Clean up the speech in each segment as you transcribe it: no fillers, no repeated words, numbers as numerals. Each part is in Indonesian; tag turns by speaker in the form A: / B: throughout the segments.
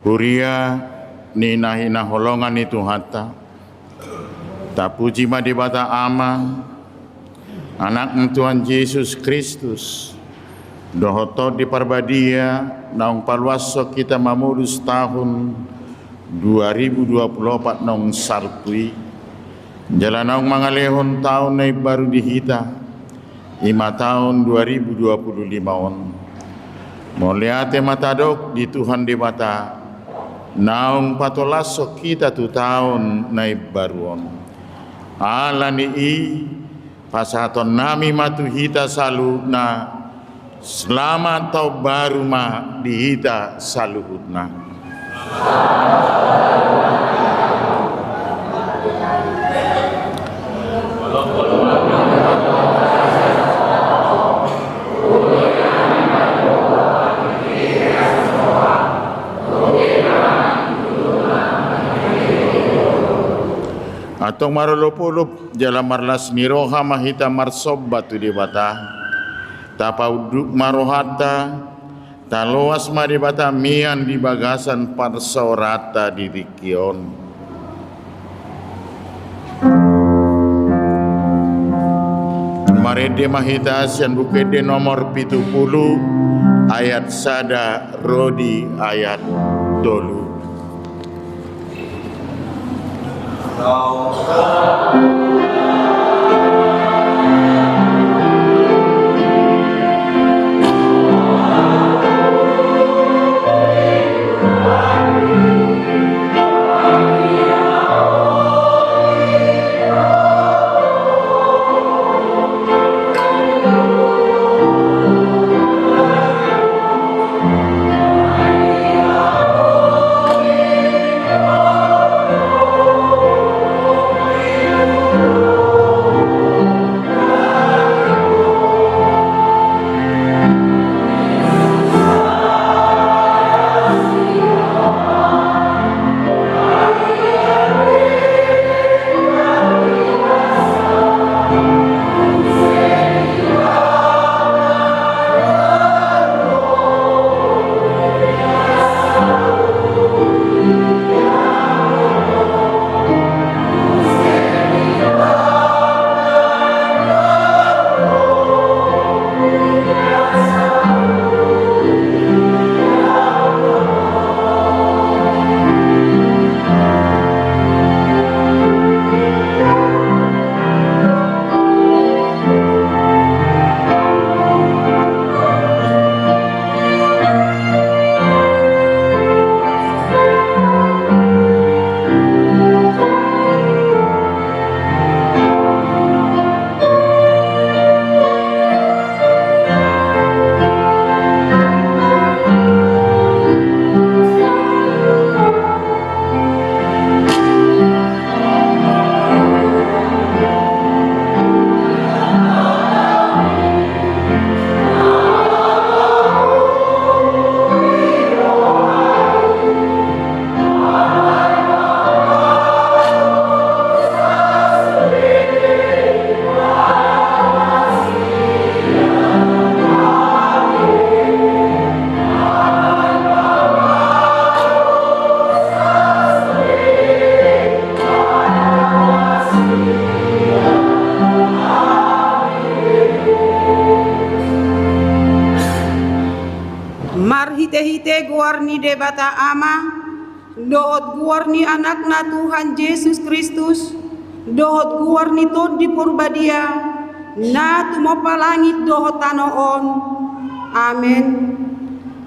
A: Huria ni nahina holongan itu hata. Tapuji madibata ama anak Tuhan Yesus Kristus. Dohoto di parbadia naung palwaso kita mamulus tahun 2024 naung sarpui. Jalan naung mangalehon tahun na baru dihita 5 tahun 2025 on. Moliate matadok di Tuhan di mata naung patolaso kita tu tahun naib baruon alani i pasaton nami matu hita saluna selamat tau baru ma di hita saluhutna. Atong marolopulup jala marlas niroha mahita marsob batu di bata tapauduk marohata taloas di bata mian di bagasan parsaurata di rikion marede mahita asian bukede nomor 70 ayat sada rodi ayat dolu.
B: Hite-hite guarni debata ama, dohot guarni anakna Tuhan Yesus Kristus, dohot guarni tod di purbadia, na tumopalangit dohot tanoon. Amen.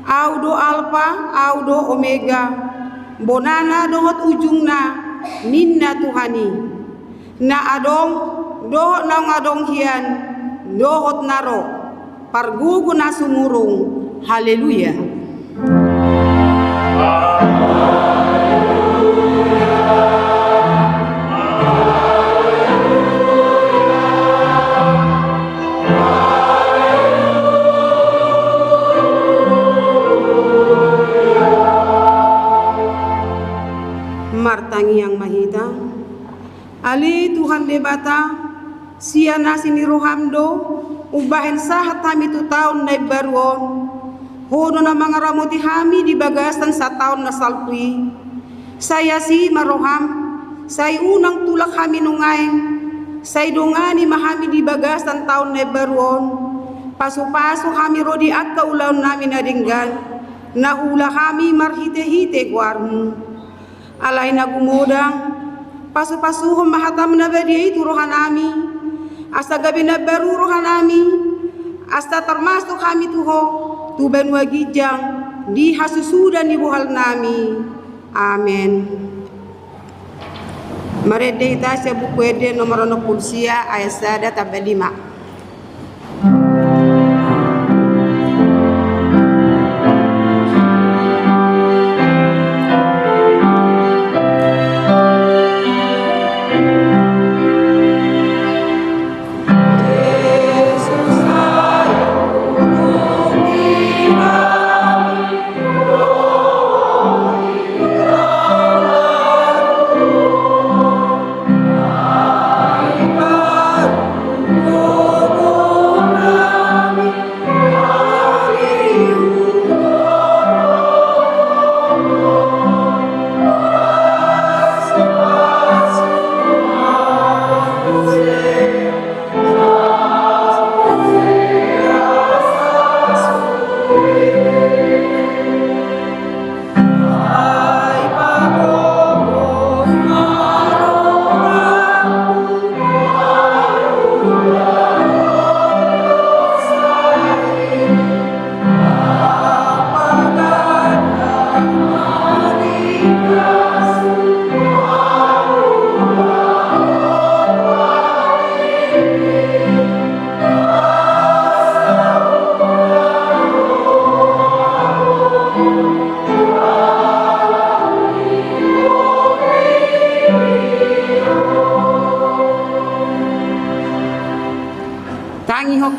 B: Audo Alpha, audo Omega, bonana dohot ujungna, ninna Tuhani. Na adong, dohot naung adong hian, dohot naro, pargugu na sumurung. Haleluya. Martangi yang mahita, ali Tuhan debata, sia nasi ni rohamdo, ubahen sahat kami tu tahun na baruon, Hono na mga ramuti hami di bagasan sa taon na salpui. Saya si maroham, say unang tulak kami nungaing, say dungani mahami di bagasan taon na baruon. Paso-paso kami rodi at kaulaw namin nadinggan, na hula kami marhite-hite guarmu. Alay na gumudang, paso-pasuhong mahatam na badi itu rohan nami, asa gabi na baru rohan nami, asa termasuk kami tuho, tuban wagijang, di hasusudan di buhal nami. Amen. Marede ita sa buku ede nomor 60 ayat sada tabel 5.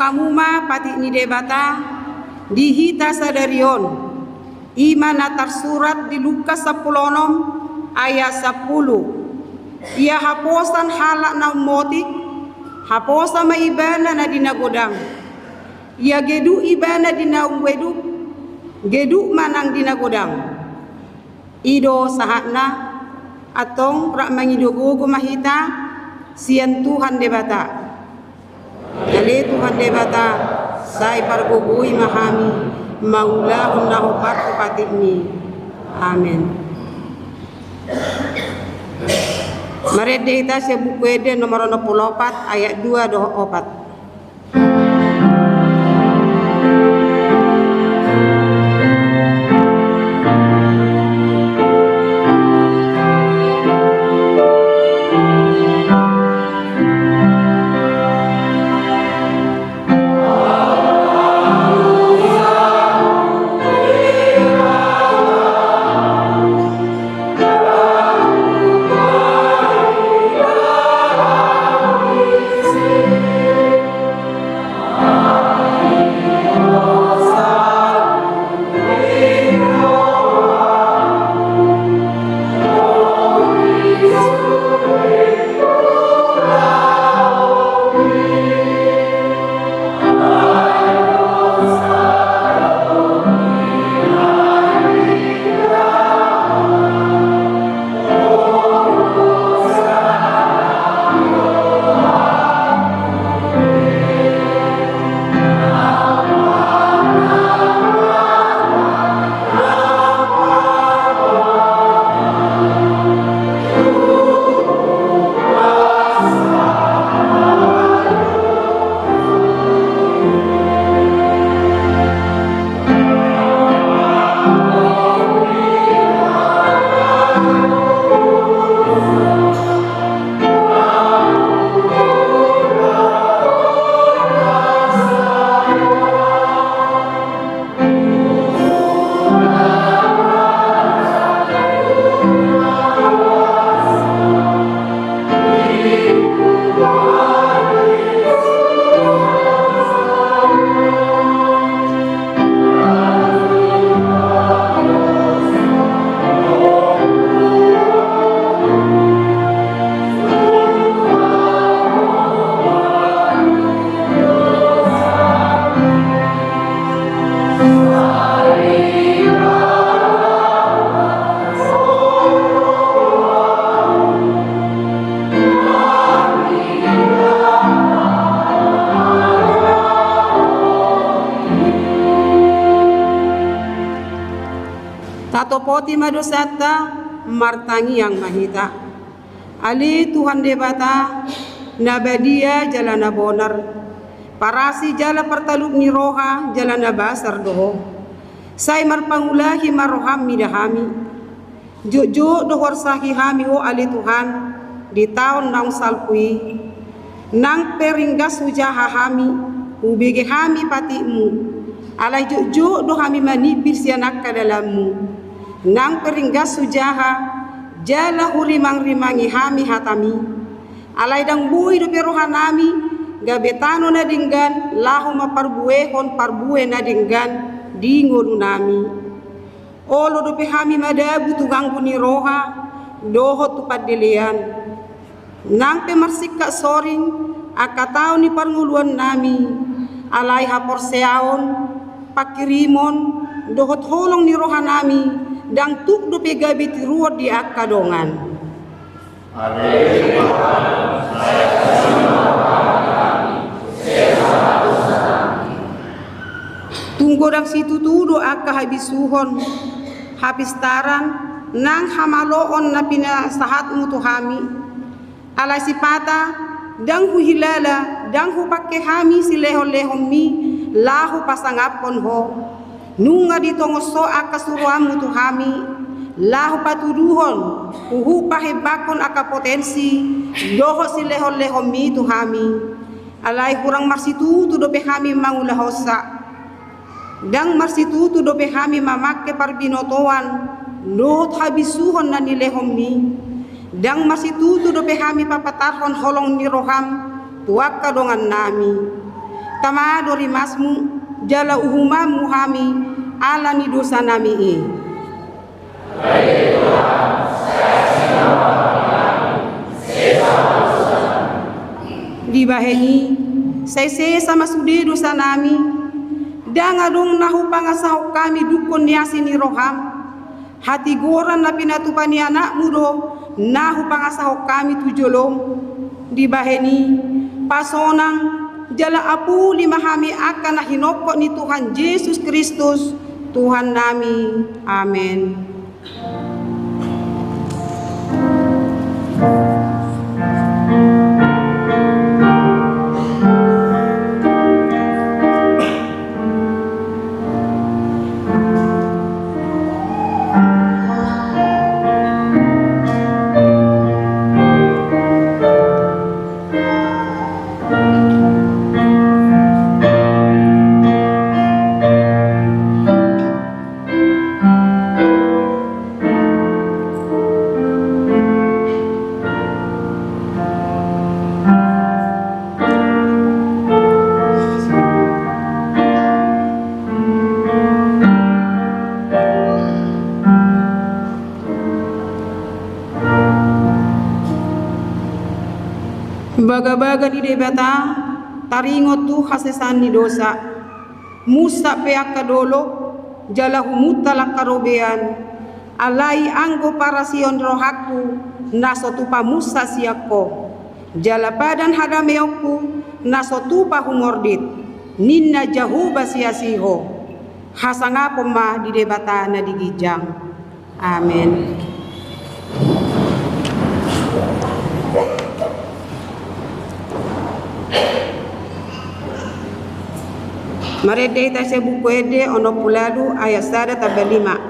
B: Kamuma pati ni debata dihita sadarion imana tersurat di Lukas 10 ayat 10. Ia haposan halak na motik haposa maibana na dinagodang. Ia gedu ibana dinaweduk gedu manang dinagodang. Ido sahatna atong rak mangidogo mahita sian Tuhan debata. Dali Tuhan debata sai pargugui mahami maulahun nahu partu patini. Amen. Marede ita sa buku ede nomor 64 ayat 2 doh 4. Oti madosata martangi yang mahita. Ali Tuhan debata nabadia jalana bonar. Parasi jala pertaluk ni roha jalana basar doho. Sai marpangulahi maroham midahami. Jojo dohor sahi hami o ali Tuhan di tahun naung salpui. Nang peringgas hujaha hami ubege hami patimu. Alai jojo do hami manibir sianak ke dalammu. Nang peringgas hujaha jala hurimang-rimangi hami hatami. Alai dang bui do perohanami gabetano na dinggan lahu maparbuehon parbue na dinggan dingonu nami. Olo do hami madabu tugang ni roha doho tupad delian. Nang pemarsik ka soring akatao ni parnguluan nami alay hapor seaon pakirimon dohot holong ni roha nami dang tuk do pegabi tiruot di akadongan. Tunggu dang situ tudo akka habisuhon hapistaran nang hamaloon na pinasahat mo tuhami. Alay sipata dang huhilala dang hupakke hami si leho-lehom mi lahu pasangapon ho. Nunga dito ngoso akasuruan mo tuhami lahu patuduhon uhu pahebakon akapotensi doho si leho-lehom mi tuhami. Alay kurang marsitu tudo pehami mangulahosa. Dang marsitu do behami mamakke parbinotoan lot habisuhon na nilehom mi. Dang marsitu do behami papatarhon holong ni roham tuak kadongan nami. Tama do rimasmu jala uhumam muhami ala ni dosa nami e. Di baheni saya sama sudi dosa nami. Dangadong nahu pangasahok kami dukon niasi ni roham. Hati goran na pinatupan ni anak mudo nahu pangasahok kami tujolong. Di baheni pasonang jala apu limahami akan na hinokok ni Tuhan Yesus Kristus Tuhan nami. Amen. Baga-baga di debata taringot tu hasesan ni dosa musa peak kadolo jala humutalak karobean alai anggo parasion rohaku nasotupa musa siako jala padan hadameoku nasotupa humordit ninna jahuba siasiho hasangapo ma di debata na digijang. Amen. Marede ita sa buku ede ono puladu ayat sada tabalima.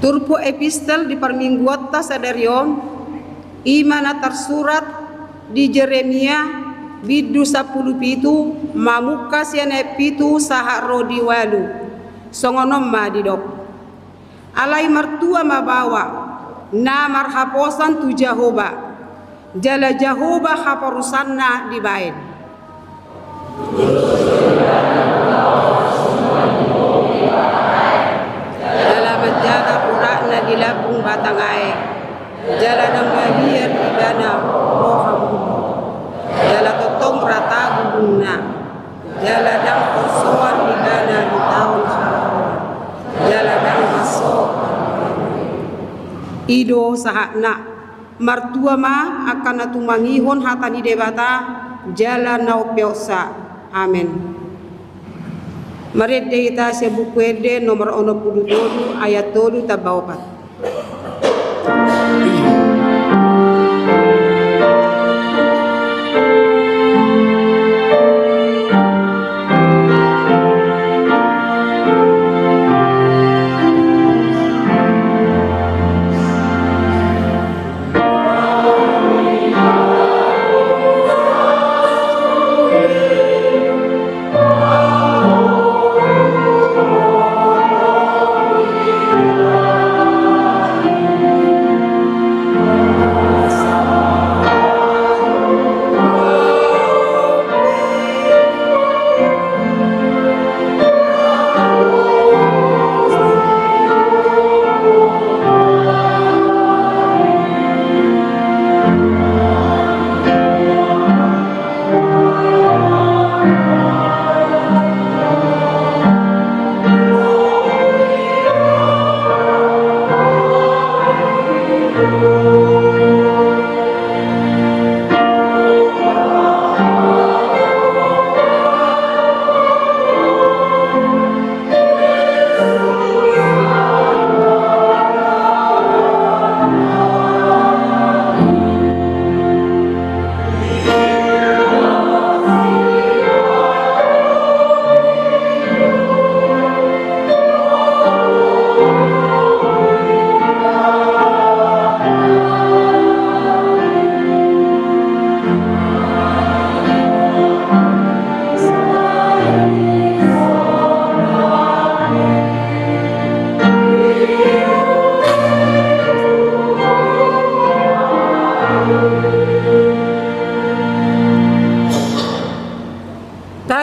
B: Turpo epistel di permingguata sadarion imana tersurat di Jeremia bidu 10 pitu mamuka siane pitu saha rodi walu songonom ma didok alai martua mabawa na marhaposan tu Jahoba jala Jahoba haparusanna di bain jala purakna di labung batang air jala nang babiar di dana roham jala totong rata guna jala dang persoan di dana di tahun jala dang masuk ido sahakna martua ma akan natumangihon hatani debata jala nau piosa amin. Mari kita sebuku ede nomor 67 ayat 7 tabawapat.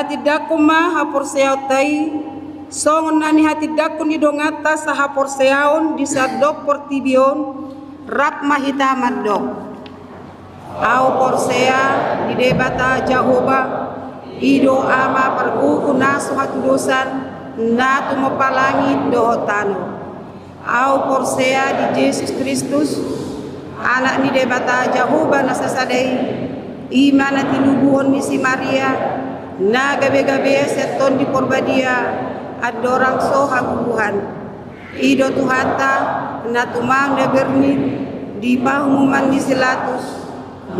B: Tidakku ma hapor seau tai songon nani hatidakku ni dongata sa hapor seaon di sadok portibion rak mahita madok au porsea di debata Jahoba ido ama perkuku nasu hatu dosan na tumapalangi dohotano au porsea di Yesus Kristus anak ni debata Jahoba nasasadai imana tinubuhon misi Maria na gabe-gabe seton di porbadia adorang so hagubuhan ido tuhata na tumang na berni di pahumuman di silatus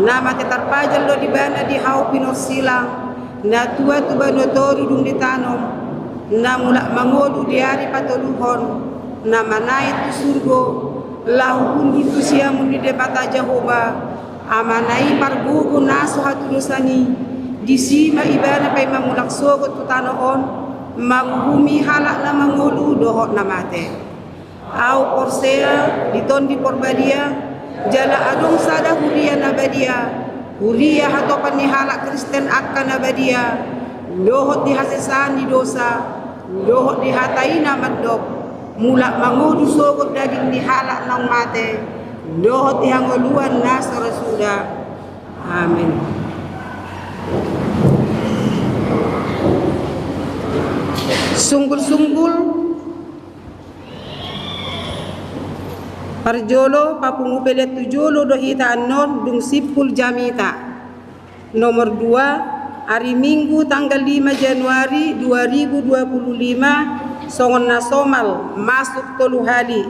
B: na matetarpajal do di bana di hau pinosilang na tua tuba no toru dung ditanom na mula mangodu di hari patoluhon na manai tu surgo lahu undi tu siamun di debata Jahoba amanai pargugu naso hatu dosani di sima ibana pay mamulak sogot tutanoon manghumi halak na mangulu dohot na mate au porsea diton di porbadia jala adong sada huria na badia huria hatopan ni halak Kristen akan na badia dohot di hasesan di dosa dohot di hatai na madok mulak mangudu sogot daging di halak nang mate dohot ihangoluan nasara suda. Amin. Sunggul-sunggul parjolo papungupelet tujolo dohita anon dung sipul jamita. Nomor 2, hari Minggu tanggal 5 Januari 2025, songon nasomal masuk tolu hali.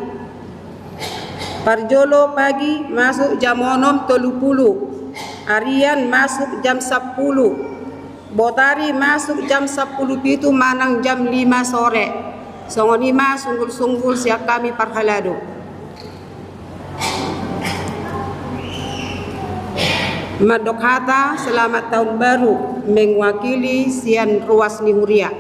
B: Parjolo pagi masuk jam 6.30, harian masuk jam 10, botari masuk jam 10.07 manang jam 5 sore. Songon 5 sunggul-sunggul siap kami parhalado. Madok hata selamat tahun baru mewakili Sian Ruas Nihuria.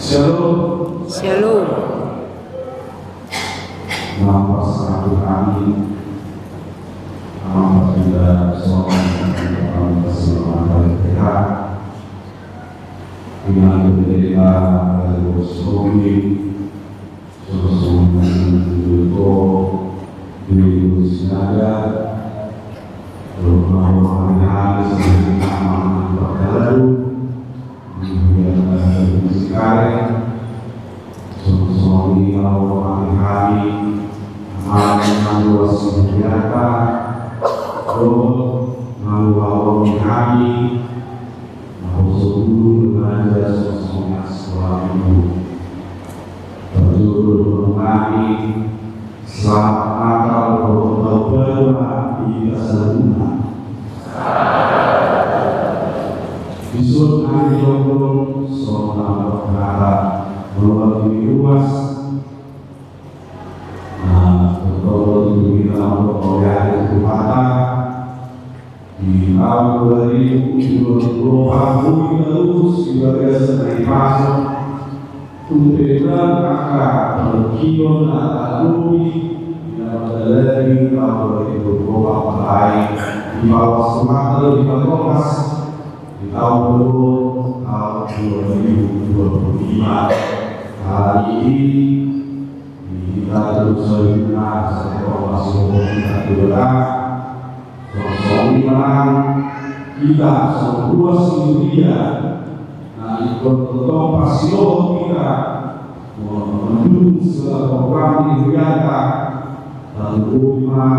C: Shalom.
B: Shalom.
C: Nama persatu kami, nama kita seorang orang keselamatan kita, dengan berbeda dari Bosromi, sesuatu itu di Siaga, rumah hari sebagai nama baru. Sekarang suami kalau hari malu sebenarnya malu hari mau sebelum belajar sesuatu suami berjudul kami selamat Natal berdoa di keseluruhan. Bisut hari Jogong seorang berkata melalui luas betul kita untuk oleh kesempatan di tahun 2020 terus sebagai sebagai pasal tuntutan kakak berkion atau lumi yang terjadi tahun 2020 baik di bawah Sumatera di bawah di tahun baru tahun 2025 hari ini kita terus berguna setelah masuk kita berdoa suami menang kita semua sendirian nah ikut tetap pasio kita mendukung segala program kegiatan dan rumah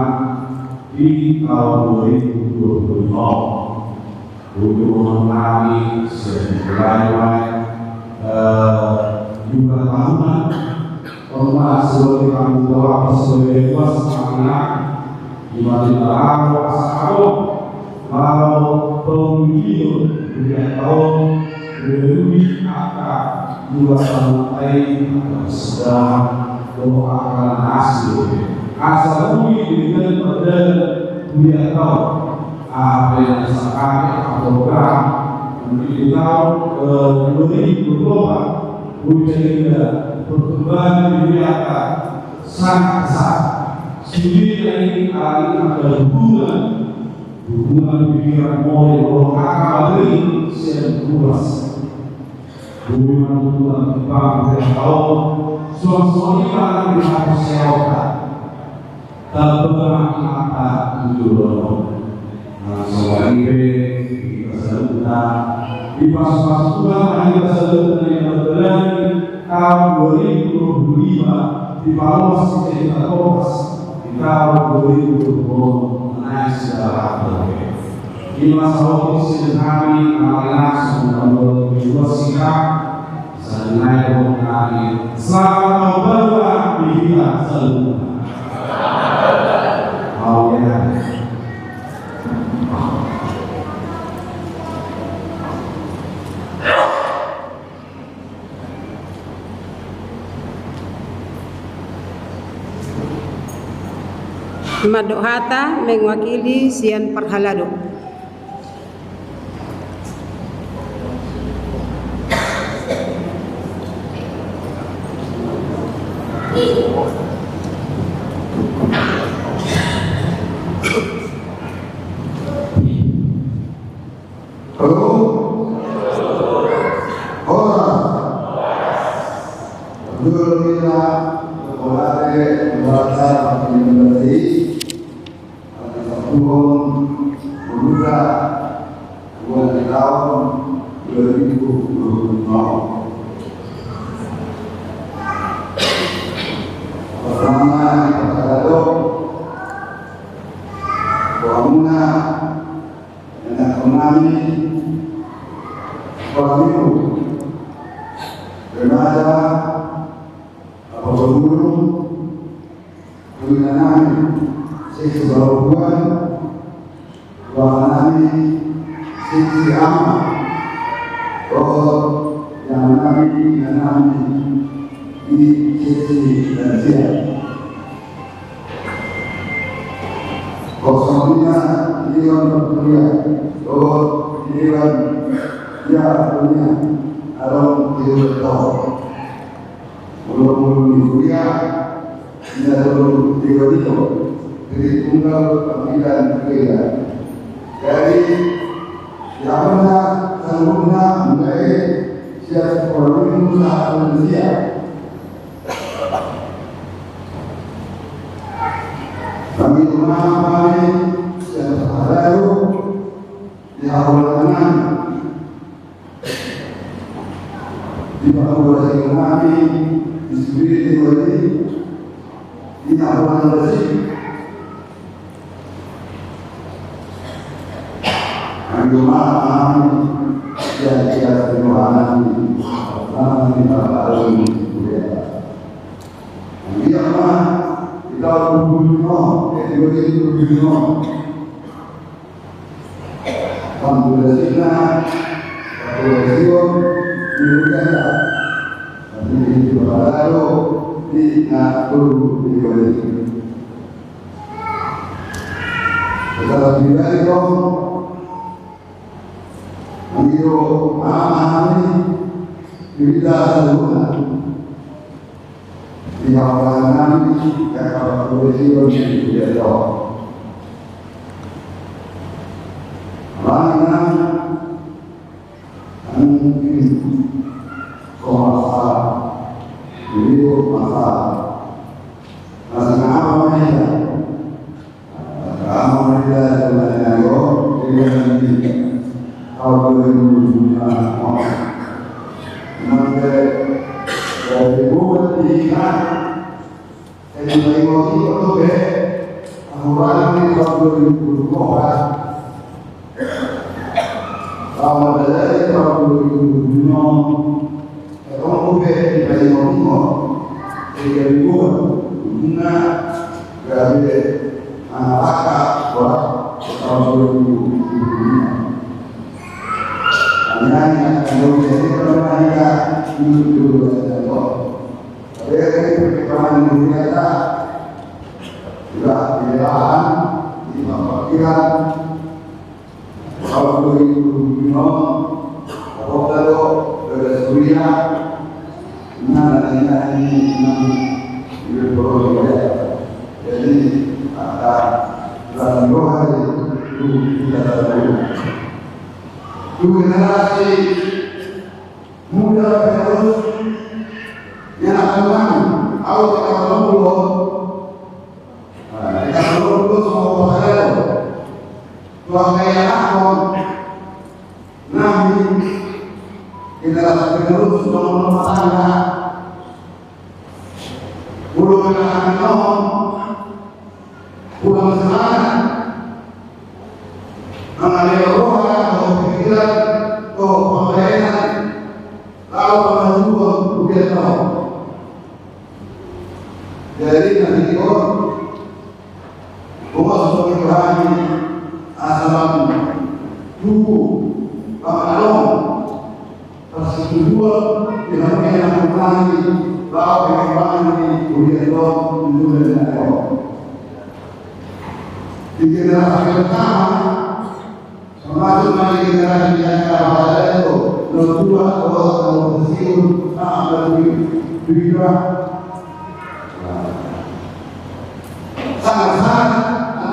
C: di tahun 2025 untuk kami sebagai juga tahunan ormas sebagai tanggung jawab sebagai kuasa anak di mana asal kalau pemilu juga tahun lebih akan juga sampai sedang doakan hasil asal ini dengan pada dia tahu apa yang sekarang program di tahun 2020 juga perkembangan dunia sangat besar. Sehingga ini kali ada hubungan pikiran mulai lokal dari sekian luas. Hubungan kita tahun suami akan dihasilkan dan berarti apa tujuan. Soalnya kita sedang di pas-pas Tuhan kita sedang yang terjadi tahun 2025 di bawah kita fokus di tahun 2020 naik secara berbeda. Di masa waktu kami langsung membuat sikap senai kami selamat berdoa di kita semua.
B: Madok hata mewakili Sian Parhalado.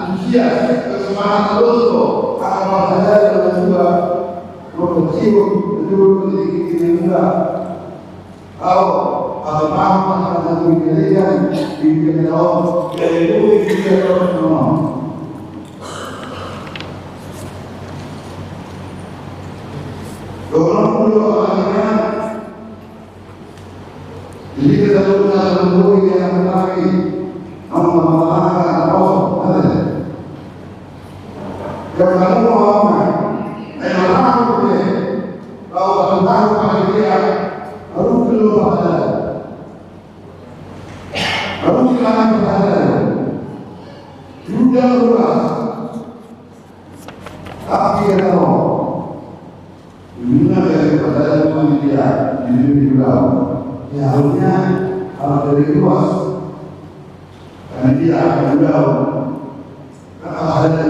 D: Antusias, semangat terus kok. Kalau ada juga
C: sibuk betul di muda. Kau kalau mau akan menjadikan di dalam dari itu semua. Orang dulu orangnya jadi kita sudah menunggu yang lagi mengamalkan ada. Yang kamu mau kalau tahu pada dia harus belum ada, harus silakan berada, sudah luas, tapi kalau dunia daripada manusia ini juga, ya harusnya kalau dari luas, karena dia akan jauh, kalau ada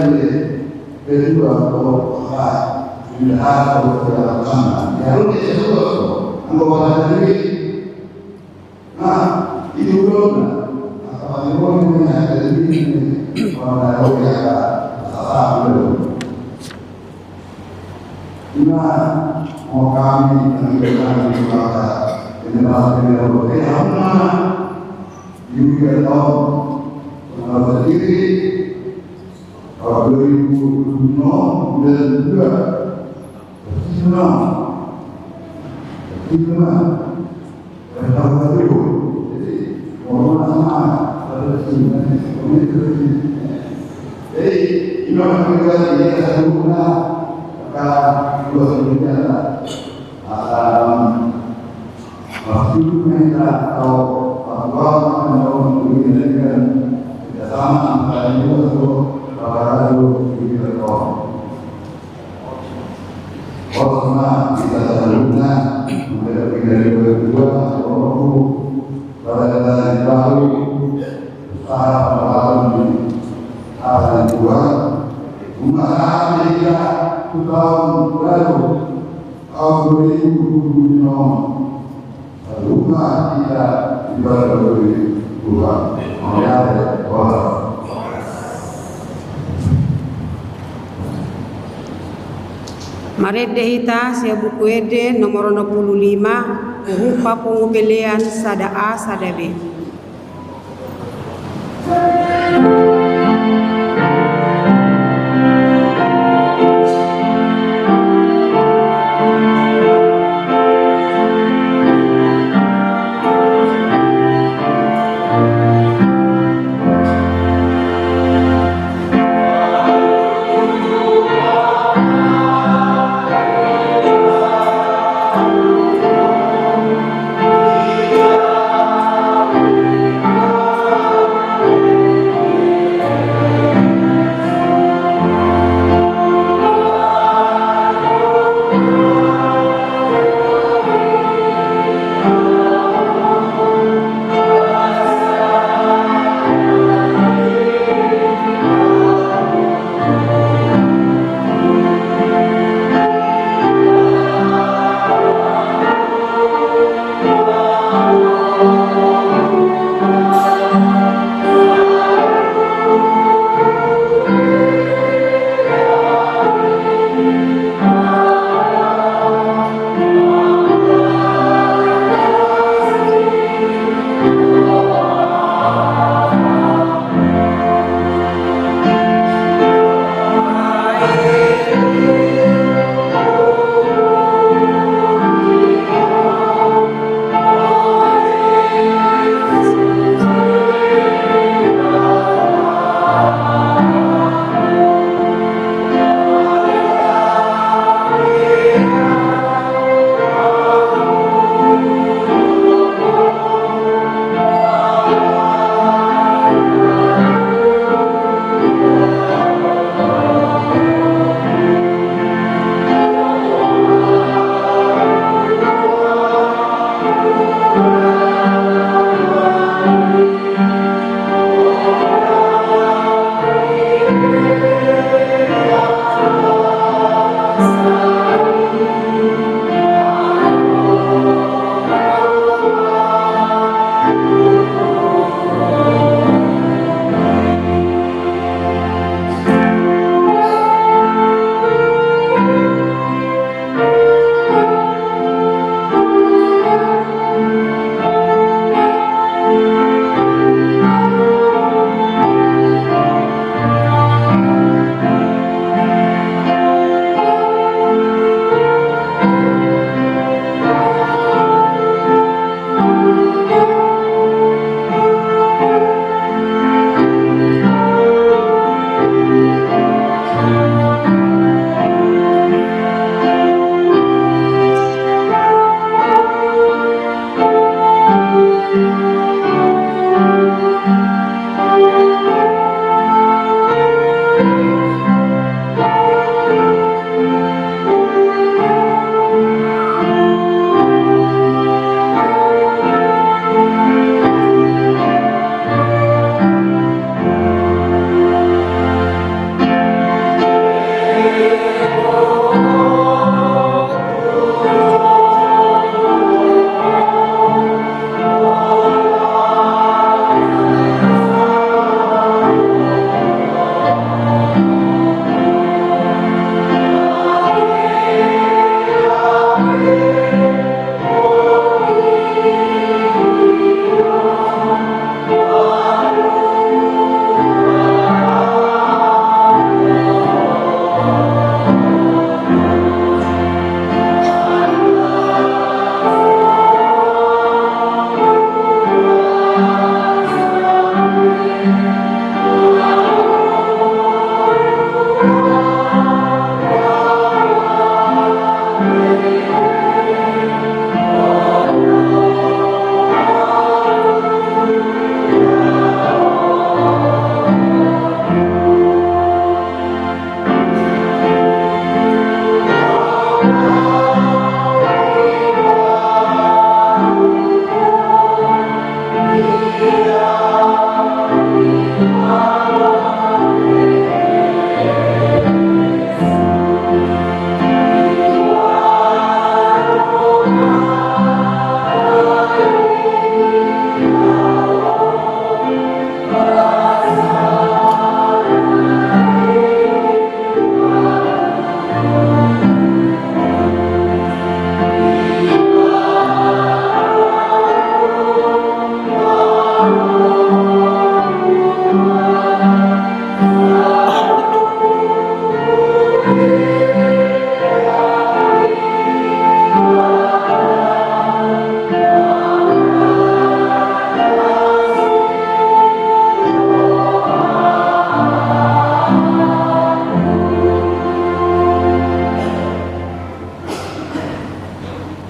C: dari luas atau apa. Tidak ada dalam sana. Ya, lu tidak sesuatu. Anggota sendiri. Nah, itu belum. Apa yang mau punya dari ini? Kalau ada yang salah belum. Nah, mau kami mengajarkan di mata generasi berikutnya. Juga tahu mengajar diri. Kalau 2006 dan juga Itulah pertama itu. Jadi orang sama pada sini. Jadi imam kita ini sesungguhnya akan dua senjata. Waktu mereka atau Allah akan menjadikan kerjasama antara itu para guru di Telkom. Orang kita sebelumnya menghadapi dari berdua orang pada dari baru usaha perlahan di tahun kedua usaha kita tahun baru tahun 2020 rumah kita ibadah beri Tuhan mengalir orang.
B: Maredehita saya buku ede nomor 65 uhupa pengupelean sada A sada B.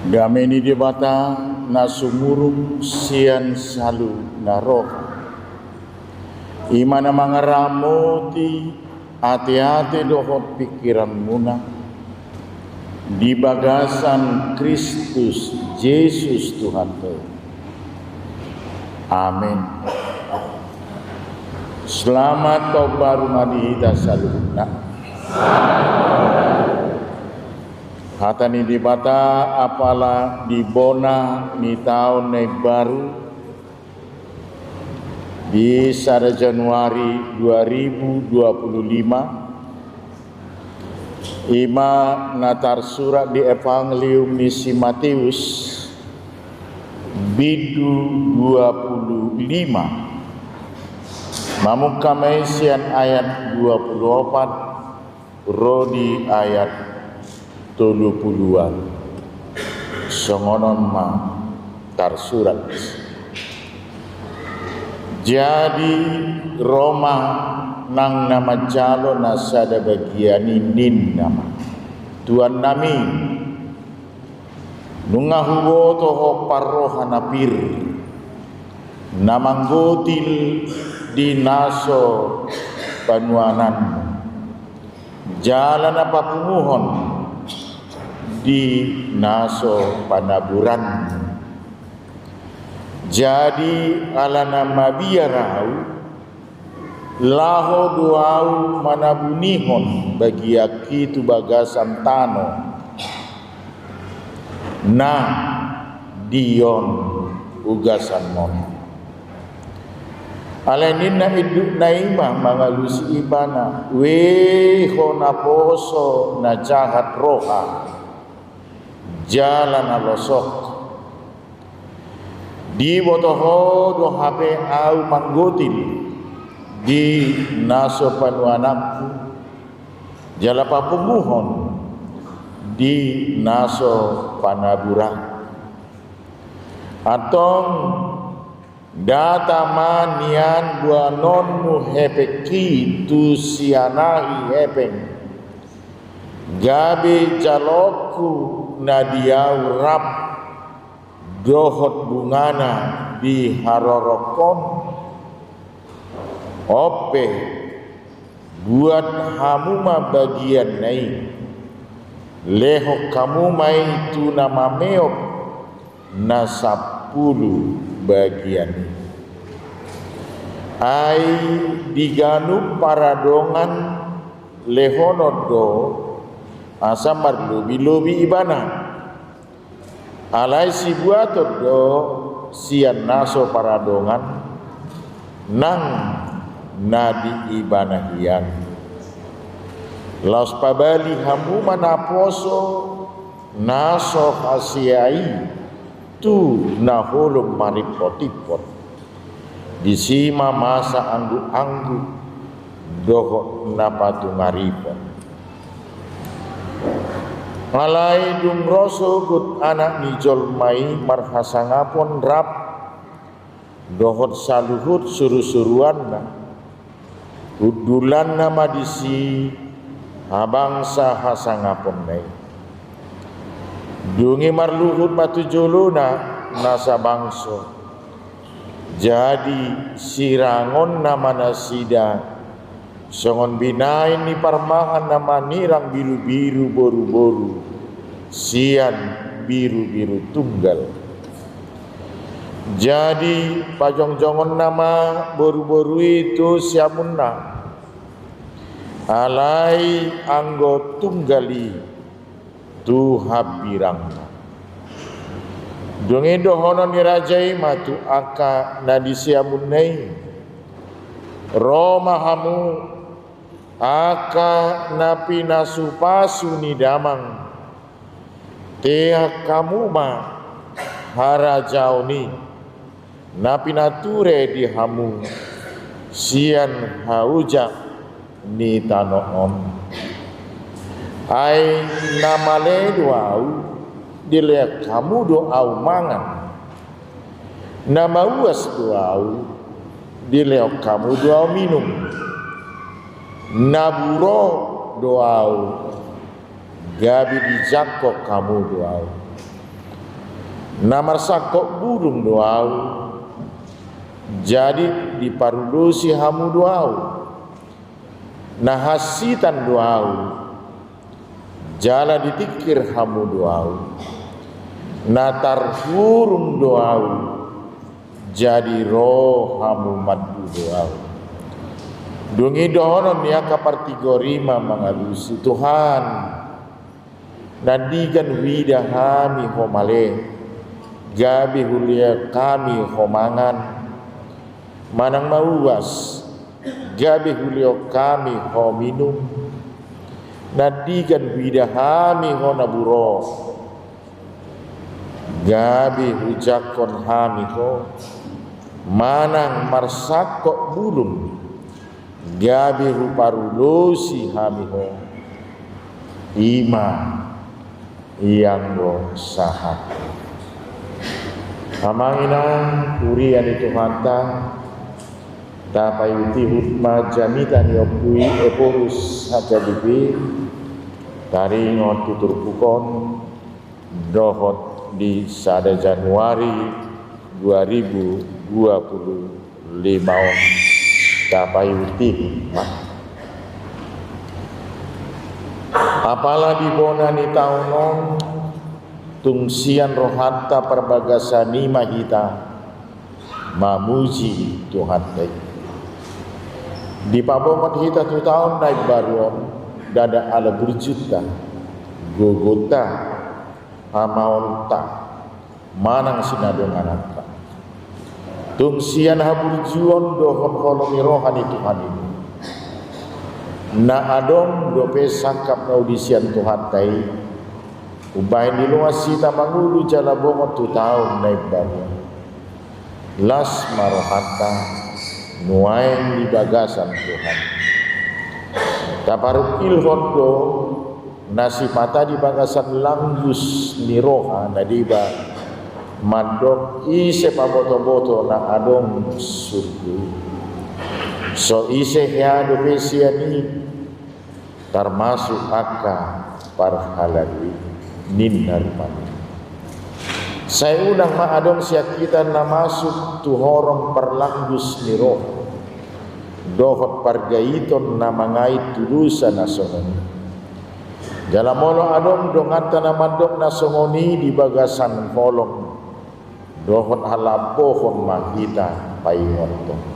A: Dameni di bata na sumurung sian salu na roh. Imana mangaramoti hati-hati dohot pikiran muna di bagasan Kristus Yesus Tuhan te. Amin. Selamat tau baru madihita saluna. Hatani di bata apalah di bona ni tahun ni baru di 1 Januari 2025 ima natar surat di Evangelium ni si Matius bidu 25 mamuka maisian ayat 24 rodi ayat 30-an songonon ma tar surat. Jadi Roma nang nama jalo nasada bagiani nin nama Tuhan nami nunga huwo toho parroha napir namanggotil di naso panuanan jalan apa pumuhon di naso panaburan. Jadi ala nama biarau laho duau manabunihon bagi akitu bagasan tano na dion ugasan mon alainin na iduk na ima mangalusi ibana weho na poso na jahat roha jalan alosok di botoho do hape au manggotil di naso panuanakku jalapa pumuhon di naso panaburan atong data manian buanonmu hepeki tu sianahi hepeng gabe jalokku nadiau rap dohot bungana di harorokon ope buat hamuma bagian nai leho kamu mai tu nama meok na 10 bagian ai diganu paradongan lehonodo asamar lobi-lobi ibana alai si buatot do sian naso paradongan nang nadi ibanahian laos pabali hamu manaposo naso hasiai tu naholum maripotipot disima masa anggu-anggu dohot napatu ngaripot ngalai dumroso gut anak nijol mai marhasangapon rap dohot saluhut suru-suruan na udulan nama disi abangsa hasangapon nai dungi marluhut matu jolona nasa bangso jadi sirangon nama nasida songon binain ni parmahan nama nirang biru-biru boru-boru sian biru-biru tunggal jadi pajong-jongon nama boru-boru itu siamunna alai anggo tunggali tu habirangna donge dohono ni rajai matu aka nadi siamunai Roma hamu aka napi nasupasu ni damang tea kamu ma harajau ni napi nature di hamu sian hauja ni tanoon ai namale duau dile kamu doau mangan nama uas duau dile kamu doau minum naburo doau gabi di jakko kamu doau Namar sakok burung doau, jadi diparudosi hamu doau. Nahasitan doau, jala ditikir hamu doau. Natar burung doau, jadi roh hamu madu doau. Dungi dohonon ya kapartigorima mengalusi Tuhan. Nadigan widahami homale, gabi hulia kami homangan. Manang mauwas, gabi hulio kami ho minum. Nadigan widahami ho naburo, gabi hujakon hami ho. Manang marsakok bulung, gabi ruparulosi hami ho. Ima yang go sahat. Amangina urian itu hanta tapayuti hutma jamitan yopui eporus hajadipi taringon tutur pukon dohot di sada Januari 2025 tapayuti hutma. Apalah dibonani taunon tungsian rohanta perbagasani mahita mamuji Tuhan tei. Di pabomat hita tu tahun naik baruan dada ala berjuta gogota amaonta manang sinadongan anta. Tungsian haburjuon dohon kolomi rohani Tuhan ini. Na adom dope sakap naudisian Tuhan tai ubahin di luas sita mangulu jala bongot tu tahun naik baruan las marohanta nuain di bagasan Tuhan taparuk ilhondo nasi mata di bagasan langgus niroha nadiba mandok ise paboto-boto na adom surgu. So ise ya dopesiani termasuk aka parhalali ninarman. Saya undang maadong siat kita na masuk tu horong perlanggus niroh. Dohot pargaiton na mangait tulusan na songoni. Jalamolo adong dongata na mandok na songoni di bagasan kolong. Dohot halapohon makita paingontong.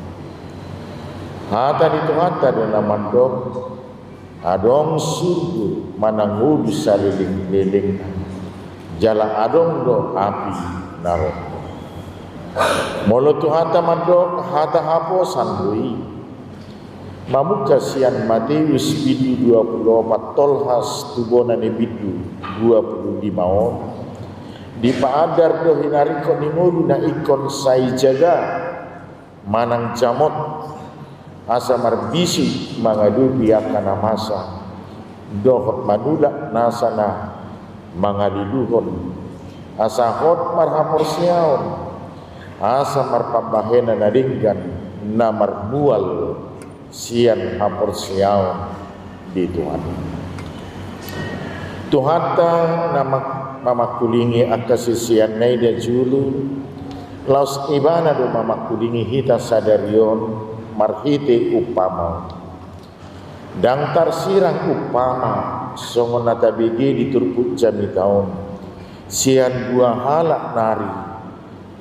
A: Hata dito hata doon naman doon adong surgu manangud sa liling-liling jala adong do api naro molo tu hata mandok hata hapo sandui mamuka sian Matius bidu 24 tolhas tubonane bidu 25 on di paadar do hinariko nimuru na ikon sai jaga manang jamot asa marbisi mangadupi akana masa dohot manula nasana mangaliluhon asa hot marhamor siaon asa marpambahena nadinggan na marmual sian hapor siaon di Tuhan Tuhata nama mamakulingi akasisian nai dan julu laus ibana do mamakulingi hita sadarion marhite upama dang tarsirang upama songon natabigi diturput jami taon sian dua halak nari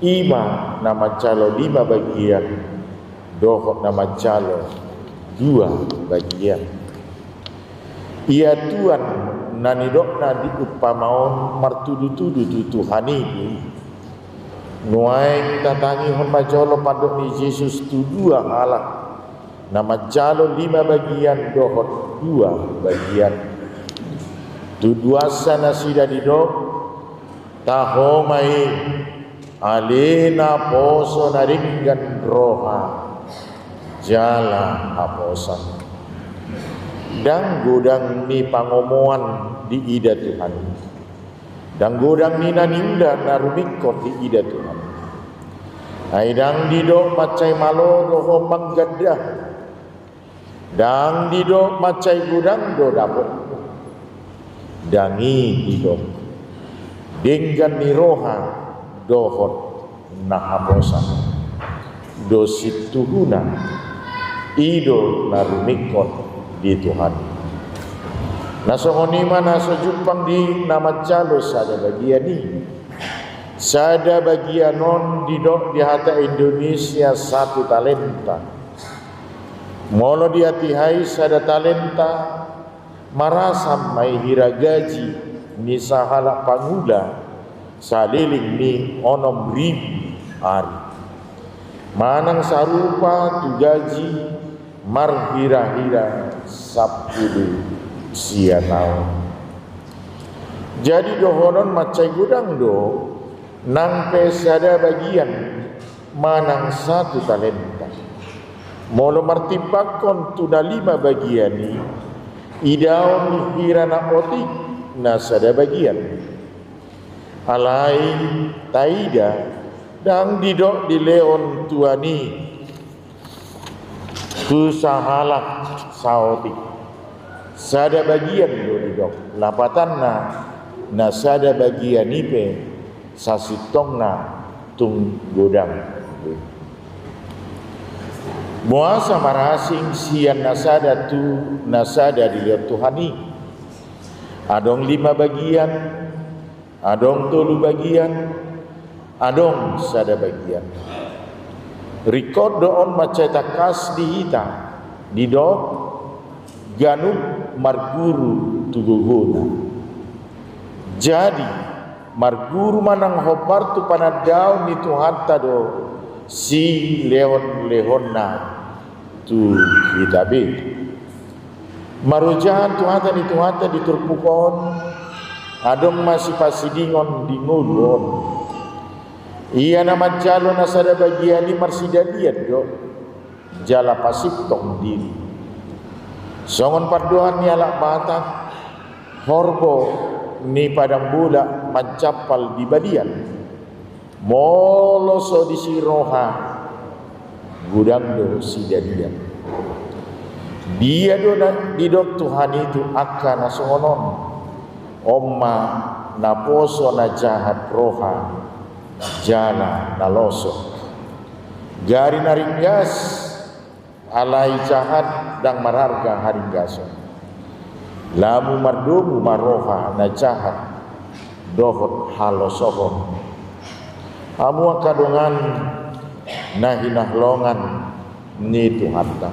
A: ima nama calo 5 bagian dohot nama calo 2 bagian ia tuan nanidokna di upamaon martudu-tudu tutuhani nuaing tatangi hon majolo pandok ni Yesus tu 2 halak nama jalo 5 bagian dohot 2 bagian tu 2 sana sida didok tahomai alena poso naringgan roha jala aposan dan godang ni pangomoan di ida Tuhan dan godang ni naninda narumikot di ida Tuhan aidang didok macai malo doho manggadah dang didok macai godang do dapok dangi didok denggan ni roha dohot nahabosan dosit tuhuna ido narumikot di Tuhan. Nasongoni mana sejupang di nama calo sada bagian ini. Sada bagian non didok di hata Indonesia 1 talenta. Molo di hatihai sada talenta marasam mai hira gaji ni sahala pangula saliling ni onom ribu ari. Manang sarupa tu gaji mar hira-hira 10 sianau. Jadi dohonon macai gudang do nang pesada bagian manang 1 talenta. Molo martipakon tu na 5 bagian ni idaw ni hira na otik na sada bagian. Alai taida dang didok di leon tuani tu sahalak saotik. Sada bagian do didok lapatan na sada bagian ipe sasitong na tung godang. Muasa marasing sian nasada tu nasada di lihat Tuhani. Adong 5 bagian, adong 3 bagian, adong sada bagian. Record doon macetakas di hita didok ganub marguru tuguhuna. Jadi marguru manang hobar tu panadaw ni Tuhan tado si lehon na tu hitabe. Marujahan Tuhan ni Tuhan di turpukon adong masih pasidingon di ngulon. Iya nama jalo na sada bagian ni marsidadian do jala pasiptong diri. Songon parduan ni alak batak horbo ni padang bula mencapal di badian moloso di siroha gudang do sidadian. Dia do didok Tuhan itu akan nasongonon omma naposo na jahat roha jana naloso gari naringgas alai jahat dang mararga haringgaso lamu mardomu maroha na jahat dohot halosohon amu kadongan nahinahlongan ni Tuhan ta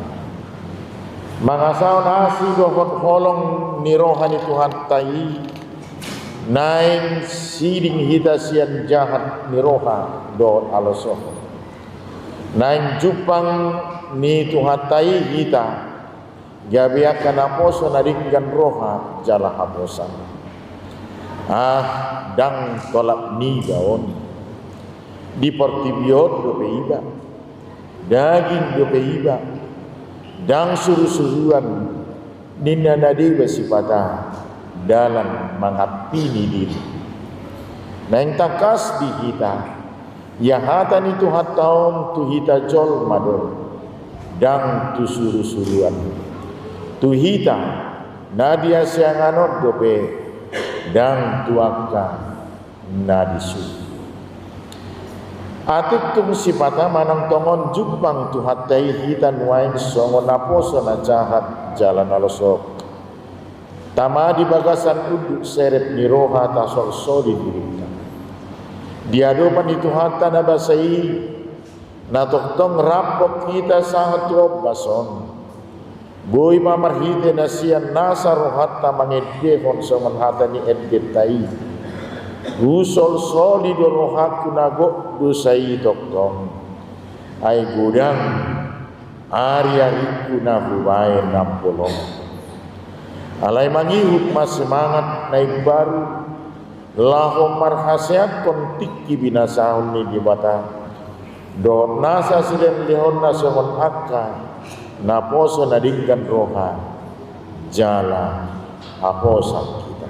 A: mangasaw nasi dohot holong ni roha ni Tuhan tai naing siding hita sian jahat ni roha dohot halosohon naing jupang ni Tuhan tai hita gabiakan aposo naringgan roha jala haposan dang tolak ni gaon di portibiot do peiba daging do peiba dang suruh-suruhan ninna nadi basipata dalam mengapini diri naing takas di hita ya hata ni Tuhan taon tu hita jol mador dang tu suruh-suruhan tu hita nadia sianganot dope dang tuaka nadisu atik tung sipata manang tongon jupang tu hatai hitan wain songon naposo na jahat jalan alosok tama di bagasan uduk seret niroha tasol soli dirita diadopan itu hata na basai natoktong rapok kita sangat tuop bason boy mamarhite na siyan nasa rohatta mangedehon songon hata ni edgetai usol solido rohaku nago dosai toktong ay gudang ari-ariku na huwain nampolong alay mangihuk mas semangat naik baru lahom marhaseak kontik binasahon ni dibata do nasa silen lehon na songon akka naposo nadinggan roha jala aposan kita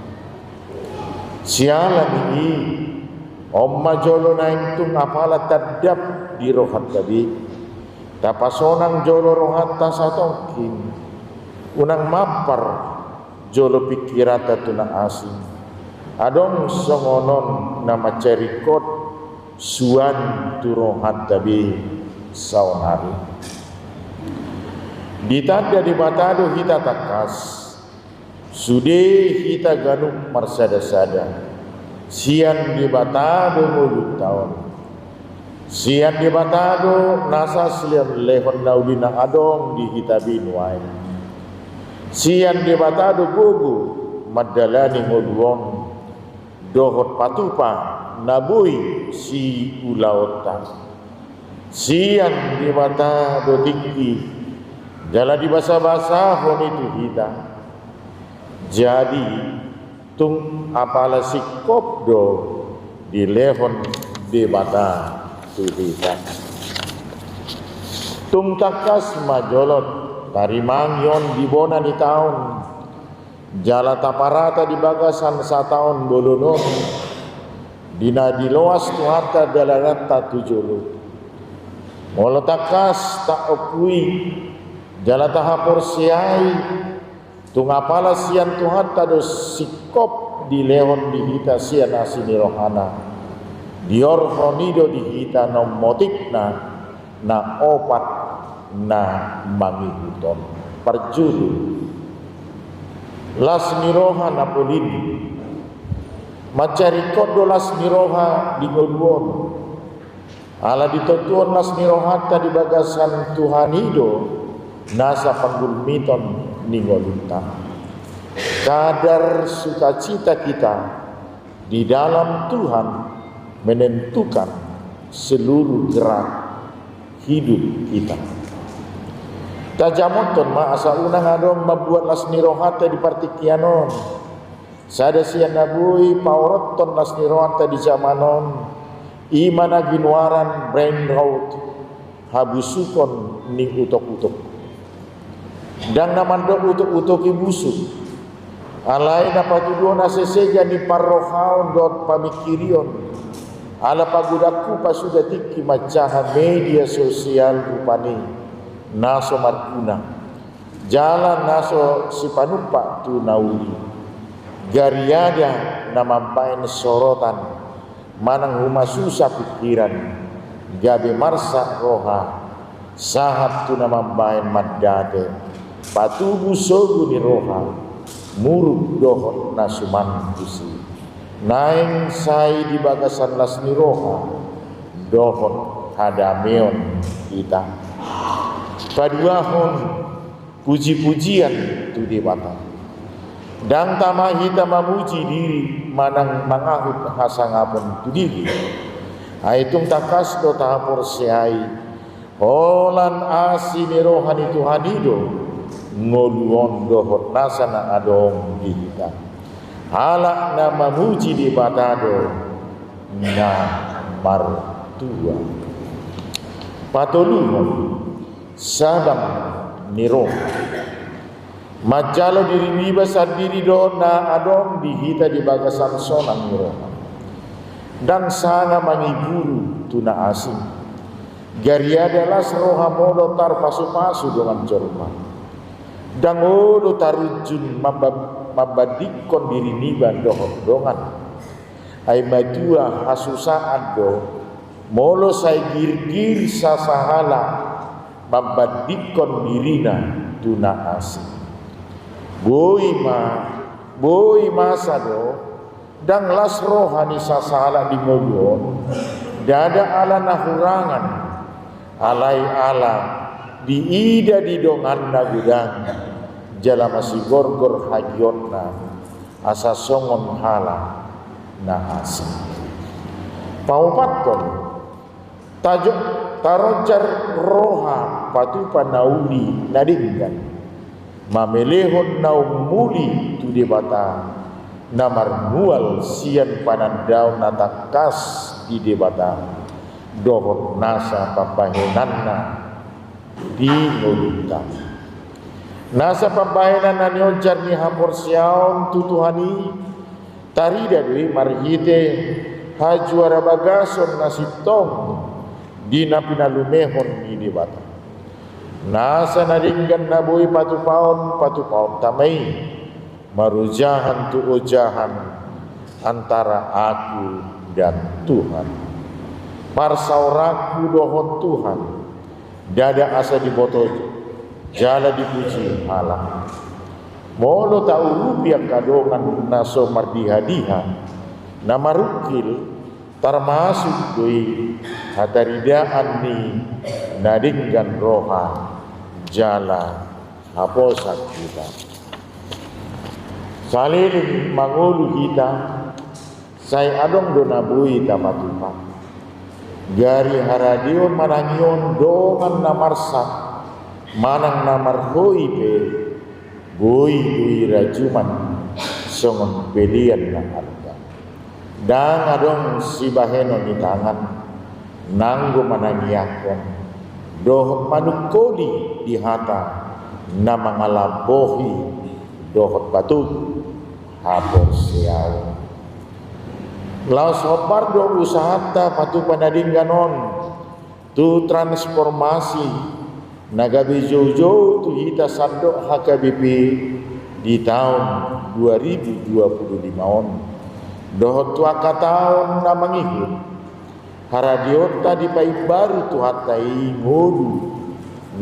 A: sialan ini omma jolo naing tung apala tadap di rohat tadi tapasonang jolo rohat tasatokin unang mapar jolo pikirata tuna asing adong songonon nama cerikot suan turohat tabi saun hari. Ditanda di batado hita takas, sude hita ganuk marsada-sada, sian di batado mulut tahun, sian di batado nasa selian lehon naudina adong di hita binuai, sian di batado gugu madalani ngoduon, dohot patupa nabui si ulaota, sian di batado tinggi jala di basa-basa hon itu hita. Jadi tung apala sikop do di lehon di bata tu hita. Tung takas majolot tarimangyon di bona di tahun jala taparata di bagasan sataon bolonon dina di loas tu harta dalarata tujulu. Molo takas tak opui jala tahapor siai tungapala sian Tuhan tado sikop di lehon di hita sian asini rohana dior honido di hita nom motikna na opat na mangihuton perjulu las miroha napolin macari kodo las miroha di ngoduon ala ditotuon las miroha di bagasan Tuhanido nasa panggulmiton ningolunta. Kadar sukacita kita di dalam Tuhan menentukan seluruh gerak hidup kita. Tajamoton ma asa unang adong mabuat las nirohata di partikianon. Sada sian nabui pauroton las nirohata di zamanon. Imana ginwaran brain rout habusukon ning utok-utok. Dan namando utuk-utuki busuk alai napatuduan asesega ni parrohaon dot pamikirion ala pagudaku pasuda tiki macaha media sosial rupani naso markuna jalan naso si panumpa tu nauli gariada namampain sorotan manang humasusah pikiran gabe marsa roha sahat tu namampain maddate patubu sogu ni roha muruk dohot nasuman kusi naing sai di bagasan las ni roha dohot hadameon kita paduahon puji-pujian tu dewata dan tamahita mamuji diri manang mangahut hasangapon tu diri aitung takas do tahapor seai holan asini rohani Tuhanido ngoluon dohot nasana adong di hita halak na mamuji di batado na martua patoluhon sabang niro majalo diri niba sadiri do na adong di hita di bagasan sonang niro dan sana mangiburu tuna asing gariada las roha modo tar pasu-pasu dengan jorma dan odo tarujun mabadikon diri niban dohot dongan ay madua hasusaan do molo say girgir sasahala mabadikon dirina tuna asing boy masa do dan las rohani sasahala di mogon dada ala nahurangan alai ala diida di dongan na gudang jala masih gorgor hagionna asa songon hala na asa paupaton tajuk tarojar roha patupa nauli nadinggan mamelehon naum muli tu debata namar mual sian panandau natakas di debata dohot nasa papahenanna di ngolunta nasa pabahenan na nyojar ni hapor siaon tutuhani tarida dui marhite hajuara bagason nasitong dina pinalumehon ni dibata nasa naringgan na boy patupaon tamay marujahan tu ujahan antara aku dan Tuhan parsauraku dohot Tuhan, dada asa diboto jala dipuji Allah. Molo tahu biak kadongan naso mardiha-diha na marukil termasuk doi hataridaan ni nadinggan roha jala haposak kita. Saliling mangulu kita saya adong donabui tamatupa gari haradion manangion dongan namarsa manang namarhoi pe boi dui rajuman songon pelian na harga dang adong si baheno ni tangan nanggo manangiakon dohot manukoli di hata na mangalabohi dohot patut hapor siaw laos hobar do usahata patu panading ganon tu transformasi nagabi jojo tu hita sandok HKBP di tahun 2025 on dohot tuaka tahun na mangikut haradiota di pai baru tu hatai ngodu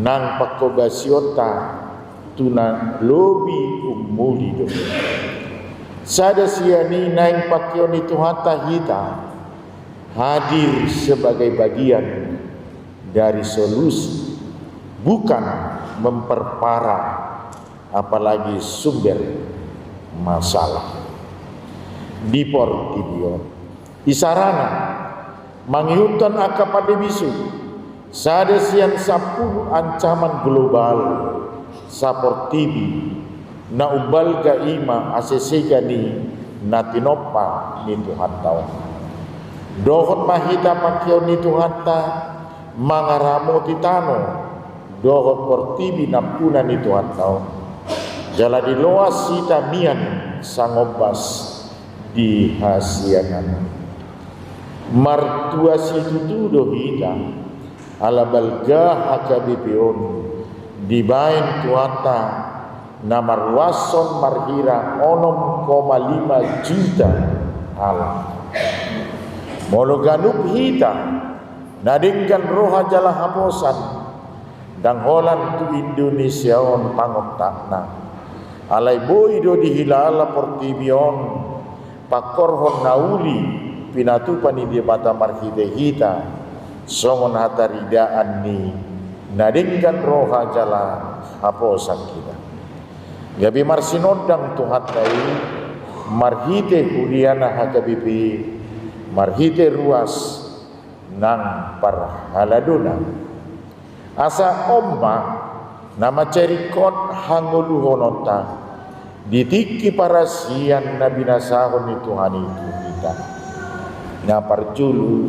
A: nang pakobasiota tuna lobi umuli do sada siani naing pakyon itu hata hita hadir sebagai bagian dari solusi, bukan memperparah apalagi sumber masalah. Di Portibion isarana manghiutan akapade bisu sada sian 10 ancaman global saportibi na ubal ga ima asesega ni natinopa ni Tuhan tau dohot mahita pakyo ni Tuhan ta mangaramo titano dohot portibi nampuna ni Tuhan tau jala di loas sita mian sangobas di hasianan martua situ tudo hita ala balga HKBPon dibain tuata namar wason marhira 6,5 juta ala mologanup hita nadingkan roha jala haposan dang holan tu Indonesia on pangotakna alai boido dihilala Portibion pakorhon nauli pinatupan di mata marhide hita songon hataridaan ni nadingkan roha jala haposan kita gabi marsinodang tuhat kai marhite huliana HKBP marhite ruas nang parhaladuna asa omma nama cerikot hanguluhonota ditiki parasian na binasahon ni Tuhan itu kita na parjulu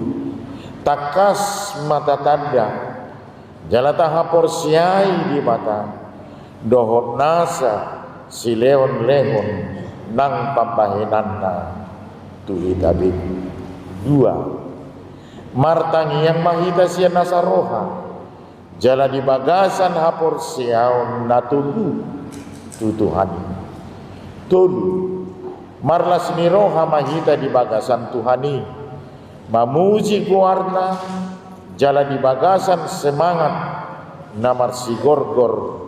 A: takas mata tanda jalata hapor siai di mata dohot nasa si lehon-lehon nang pampahenanna tuhitabi dua martangi yang mahita siya nasa roha jala di bagasan hapor siaon natulu tutuhani tulu marlas ni roha mahita di bagasan tuhani mamuji guarna jala di bagasan semangat namar si gorgor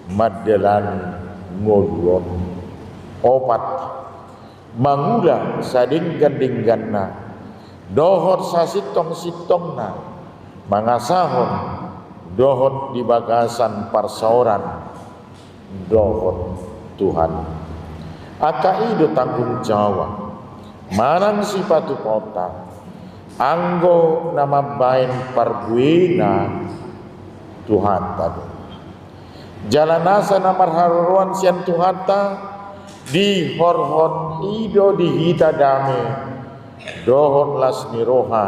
A: madelan ngoluon opat mangula sadinggan-dingganna dohot sasitong-sitongna mangasahon dohot di bagasan parsaoran dohot Tuhan akaido tanggung jawab manang sipatu kota anggo nama bain parbuena Tuhan tadi jalanasa namar haruan sian Tuhan ta di horhon ido di hita dame dohon lasni roha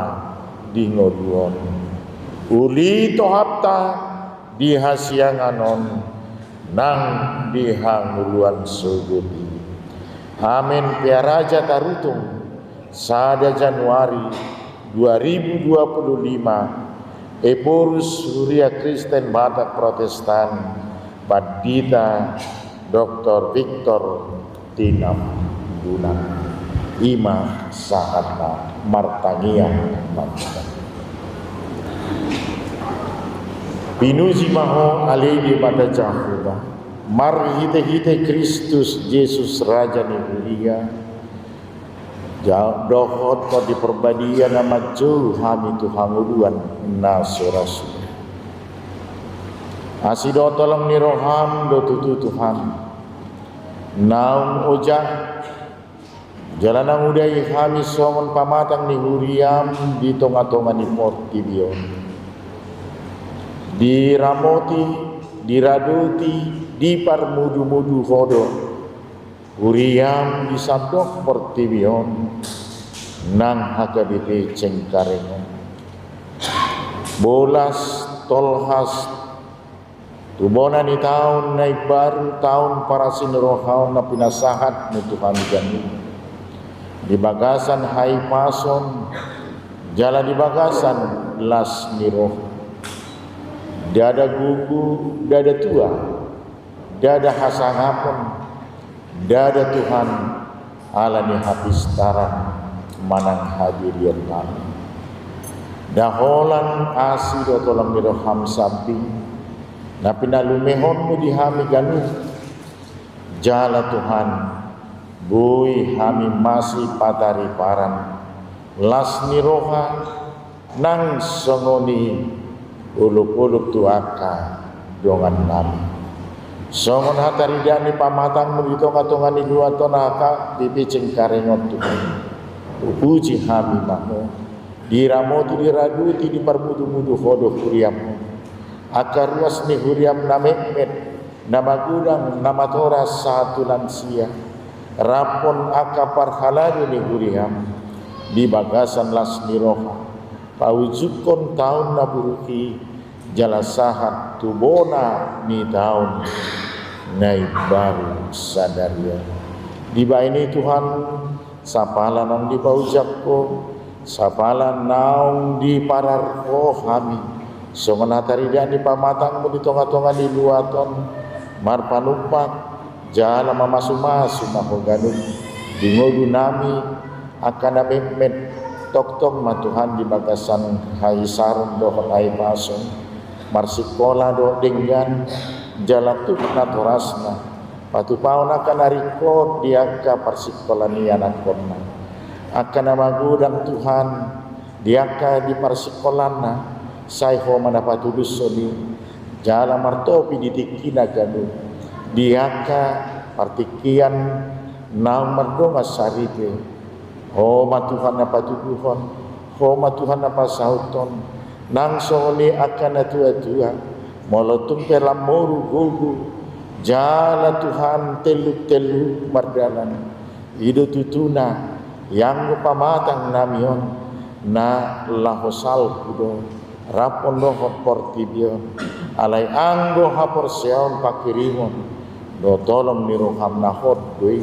A: di ngoduon uli tohapta di hasianganon nang di hanguluan sugudi amin piaraja tarutung sada Januari 2025 Eporus Surya Kristen Batak Protestan Badita Dr. Victor Tinam Dunang Ima Sahata Martangia Mantan Pinuji maho aledi pada Jehovah. Mari hite Kristus Yesus Raja Nihuria. Dohot ko di perbadian nama jauh hami Tuhan uduan nasurasu. Asido tolong ni roham do tutu Tuhan. Naum ojah jalanang udai hami somon pamatang ni huriam di tonga-tonga ni portibion. Diramoti, diraduti, diparmudu-mudu hodo. Huriam disandok portibion nang hakabite cengkarengon. Bolas tolhas tubona ni tahun na baru tahun para sinrohaw na pinasahat ni Tuhan gani. Di bagasan hai pason, jala di bagasan las ni roh. Dada gugu, dada tua, dada hasangapon, dada Tuhan ala ni habis tarang manang hadirian kami. Daholan asido tolong ni roham samping na pinalumehon mo di hami ganu. Jala Tuhan, buy hami masih patari paran. Las ni roha nang songoni uluk-uluk tuaka dongan nami. Songon hatari dani pamatang mo dito katungan ni dua tonaka bibicing karengot Tuhan. Upuji hami mamo. Diramoti diraduti di parmudu-mudu hodo huriam. Akar ruas ni huriam na mekmet, na magudang, na matoras satu lansia. Rapon akapar halado ni huriam, di bagasan las ni roha. Paujukon tahun na buruki, jalasahat tubona ni tahun, nai baru sadaria. Di ini Tuhan, sapalan ang di paujak ko, sapalan naong di parar rohami. So manatari dan di pamatang mo di tonga-tonga di luaton marpanumpak jala mamasu-masu mahoganun di ngodu nami akan namimit tok-tok matuhan di bagasan hai sarun dohon hai pason marsikola do dengan jala tuk natorasna patupaon akan arikot diaka parsikola ni anak kona akan namagudang Tuhan diaka di parsikolana sai ho manapatulus soni jala martopi ditikina ganu diaka partikian nang mardonga sarite ho matuhan napatuduhon ho matuhan napasauton nang soni akan atua-tua molotung pelamoru gugu jala Tuhan teluk-teluk mardalan ido tutuna yang pamatang namion na lahosal kudo rapon dohot portibion alai anggo hapor seon pakirimon do tolong ni roham nahot doi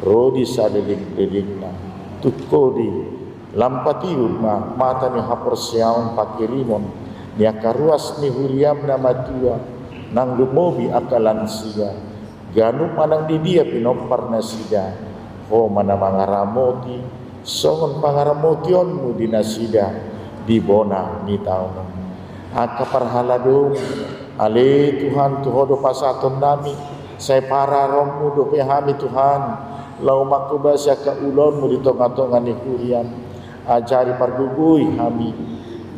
A: rodi sadelik-delikna tukodi lampatiud mata ni hapor seon pakirimon ni akaruas ni huriam na matua nang lumobi akalan sia ganu manang di dia pinompar na sida ho mana mangaramoti songon pangaramotion mu di nasida di bona ni taon akapar haladung ale Tuhan tuhodo pasaton nami saya para romu do pehami Tuhan lau makubasya ka ulon mu di tonga-tonga ni huriam ajari pargugui hami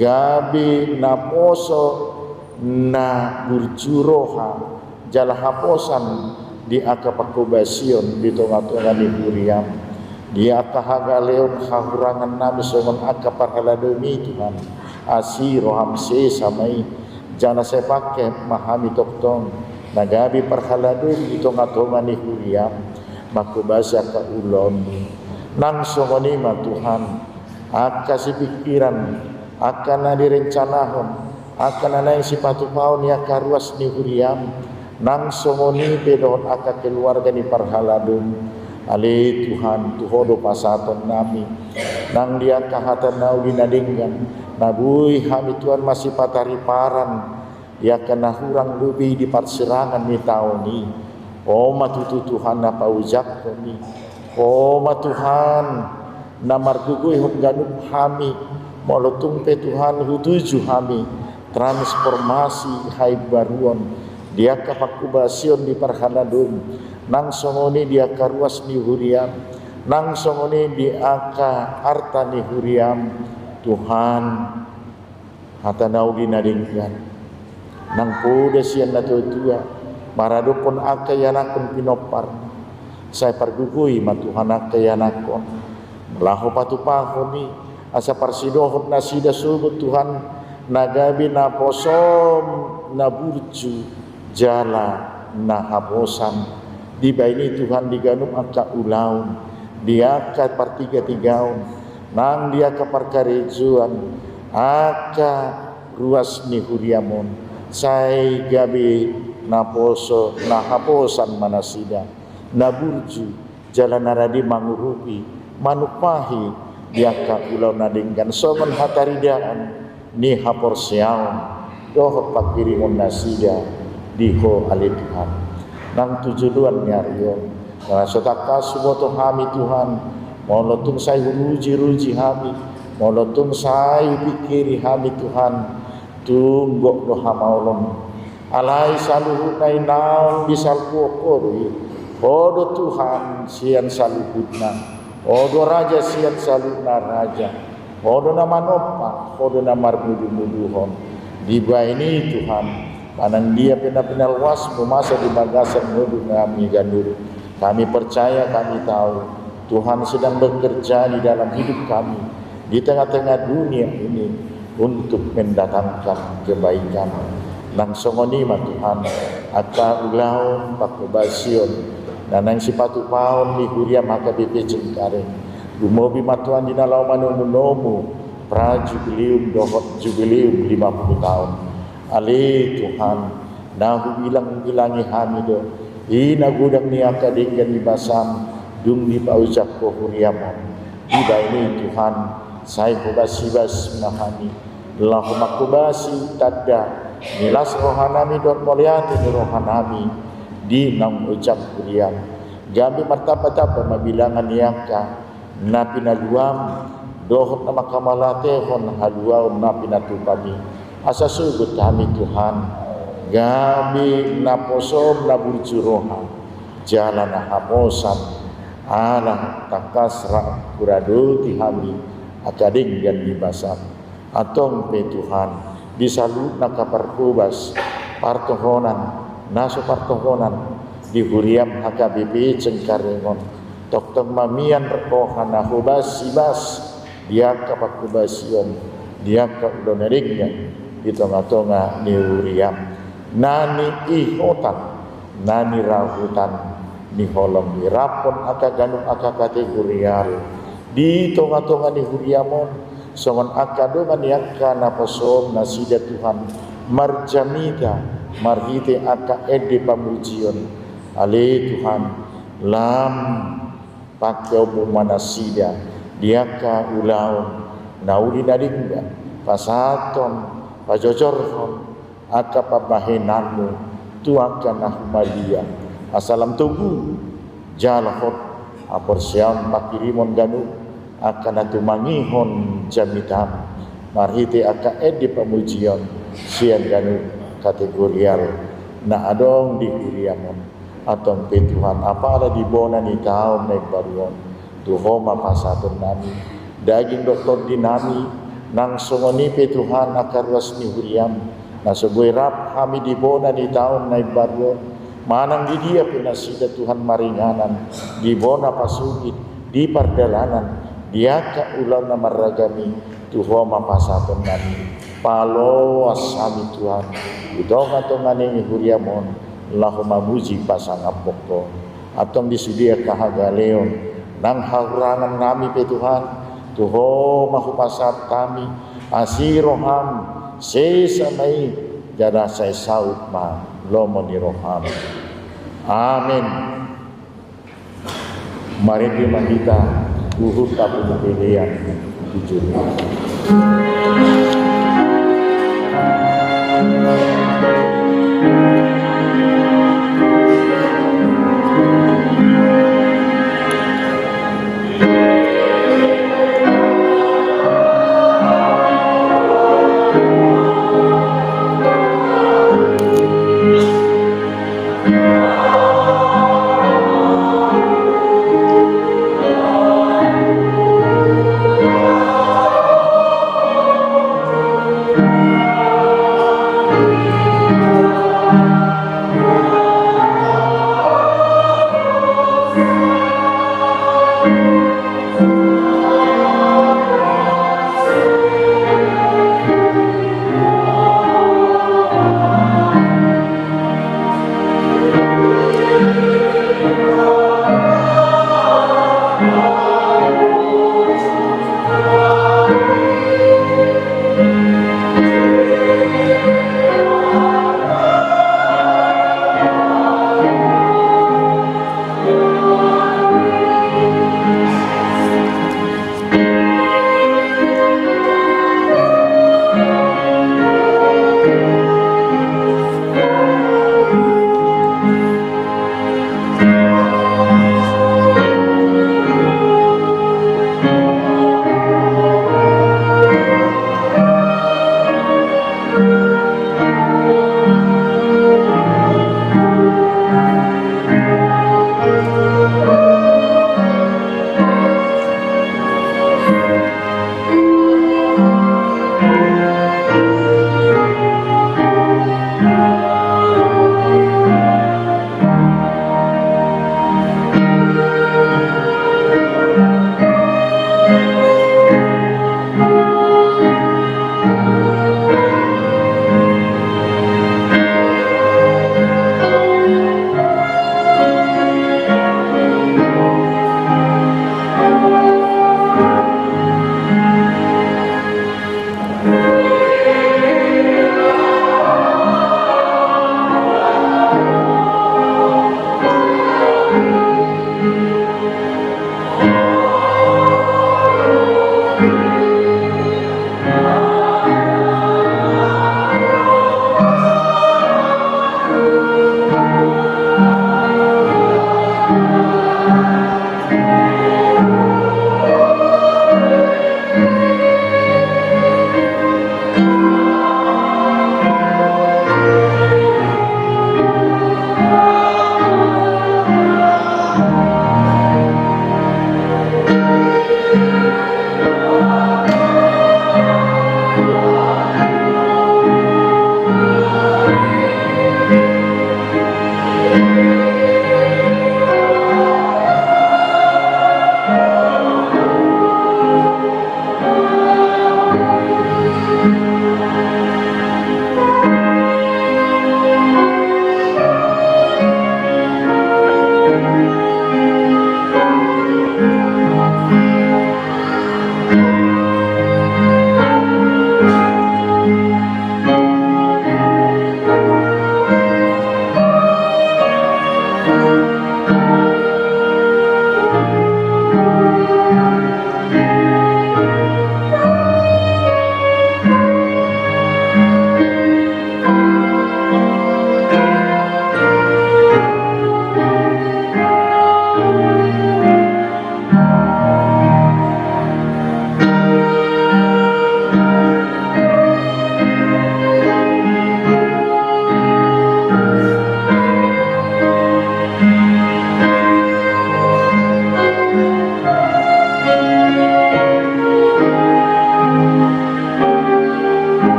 A: gabi na poso na burjuroha jala haposan di akapar kubasion di tonga-tonga ni huriam dia kahaga leon hahurangan nami songon akapar haladomi Tuhan asiro hamse samai jana saya pakai mahami toktong nagabi parhaladum di tonga-tonga ni huriam makubasya ka ulon nang songoni ma Tuhan akasi pikiran akan direncanahon akan anay sipatu paon ya karuas ni huriam nang songoni pedon aka keluarga ni parhaladum ale Tuhan tuhodo pasaton nami nang dia kahatan nau dinadinggan nabui hami Tuhan masih patari paran ya kena hurang lebih di parsirangan ni tauni oh matutu Tuhan na paujak kami oh Tuhan na margugui hum ganup hami molotung pe Tuhan hutuju hami transformasi hai baruon dia kapakubasion di parhanadun nang songoni dia karuas ni huriam nang songoni di aka arta ni huriam Tuhan hatanau dinadingkan nang pude sian na tua marado pon aka yanakon pinopar saya pargugui matuhan aka yanakon melaho patupahon ni asa parsidohot na sida subut Tuhan nagabi na posom na burju jala na haposan di baini Tuhan diganum aka ulaun dia ka partiga-tigaon nang dia ka parkarejuan aka ruas ni huriamon sai gabi na poso na haposan manasida na burju jala naradi mangurupi manupahi dia ka ulau nadinggan songon hataridaan ni hapor siaon dohot pakirimon nasida diho ali Tuhan nang tujuan nyarion na sotaka sumoto hami Tuhan molotung say ruji hami molotung say pikiri hami Tuhan tunggok do hamaulon alai saluhut nai naon bisalku korui odo Tuhan sian saluhutna odo raja sian salutna raja odo na manopa, odo na marmudu-muduhon. Di ini Tuhan, panang dia pina-pinalwas memasa di bagasan mudu kami gandur. Kami percaya, kami tahu Tuhan sedang bekerja di dalam hidup kami di tengah-tengah dunia ini untuk mendatangkan kebaikan. Nang songonima Tuhan, aka ulaon pakubasion, dan nang sipatu paon di huria maka BP cengkareng. Gumobi matuan di nalau manomu pra jubilium dohot jubilium 50 tahun. Ali Tuhan, nahu bilangi hamido. Ina gudang niaka dinggan di basam, dung di paucap ko huriamon. Iba ini Tuhan, saya kubasi-bas menahani. Lahu makubasi tadda. Nilas rohanami dot moliati ni rohanami. Di nang ucap huriam. Gambi martapa-tapa mabilangan niaka. Na pinaluam dohot na makamalate-hon haluaw na pinatupami asa sugot kami Tuhan gabi na posom na burjuroha jalan na haposan ala takas ra kurado ti hami akading yan dibasak atong pe Tuhan disalut na kaparkubas partohonan naso partohonan di huriam HKBP cengkarengon Toktong mamian rekohan na hubas sibas dia kapakubasyon dia ka udonarignya di tonga-tonga ni uriam nani ihotan nani rahutan ni holong ni rapon aka ganung aka kategorial di tonga-tonga ni huriamon songon aka doman yakka na posom na sida Tuhan marjamita marhite aka ede pamujion ale Tuhan lam pakyo manasida dia ka ulaon nauli nadingga pasaton pajojorhon aka pabahenanmu tuaka nahumalia asalam tugu jalahot aporsiam pakirimon ganu akan atumangihon jamitam marhite aka edi pamujion sian ganu kategorial na adong di huriamon atong Tuhan apa ada di bona ni taon na baruon tuhoma pasatun nami daging doktor dinami nang sungoni Tuhan akarwas ni huriam na sugoy rap kami di bona ni taon na baruon manang di dia pinasida Tuhan maringanan di bona pasugit di pardalanan dia ka ulang na maragami tuhoma pasatun nami palo asami Tuhan ito nga to nga ni huriamon lahu mamuji pasangapok ko atong disudia kahagaleon nang haurangan nami pe Tuhan tuho mahupasat kami asiroham sesamai jada say saut ma lomo ni roham amin mari di mahita uhud tapu pilihan tujuh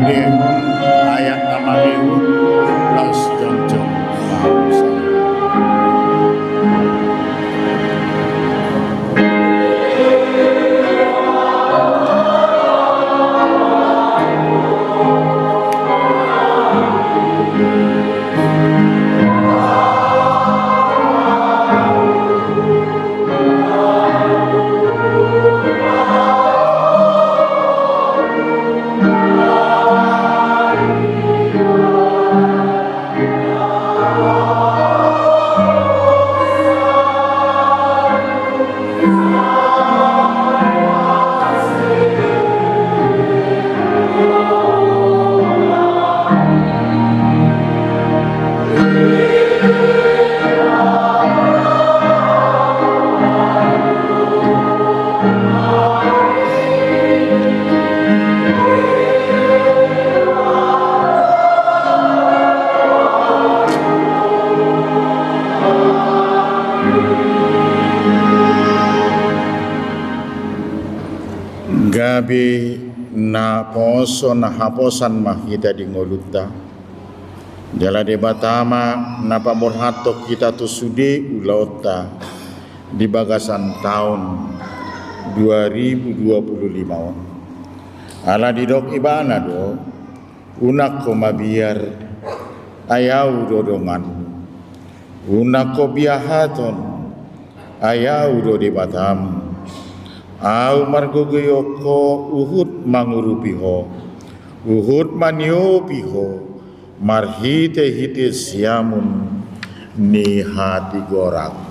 A: dia ayat nama Lehun Laus Jongjong Mausa. Gabi na poso na haposan mahita di ngoluta jala de batama na pamorhatok kita tu sudi ulauta di bagasan tahun 2025 ala didok ibana do unak ko mabiar ayaw dodongan unak ko biahaton ayaw do di batam au margogeyoko uhud mangurupiho uhud maniopiho marhite hite siamun ni hati gorak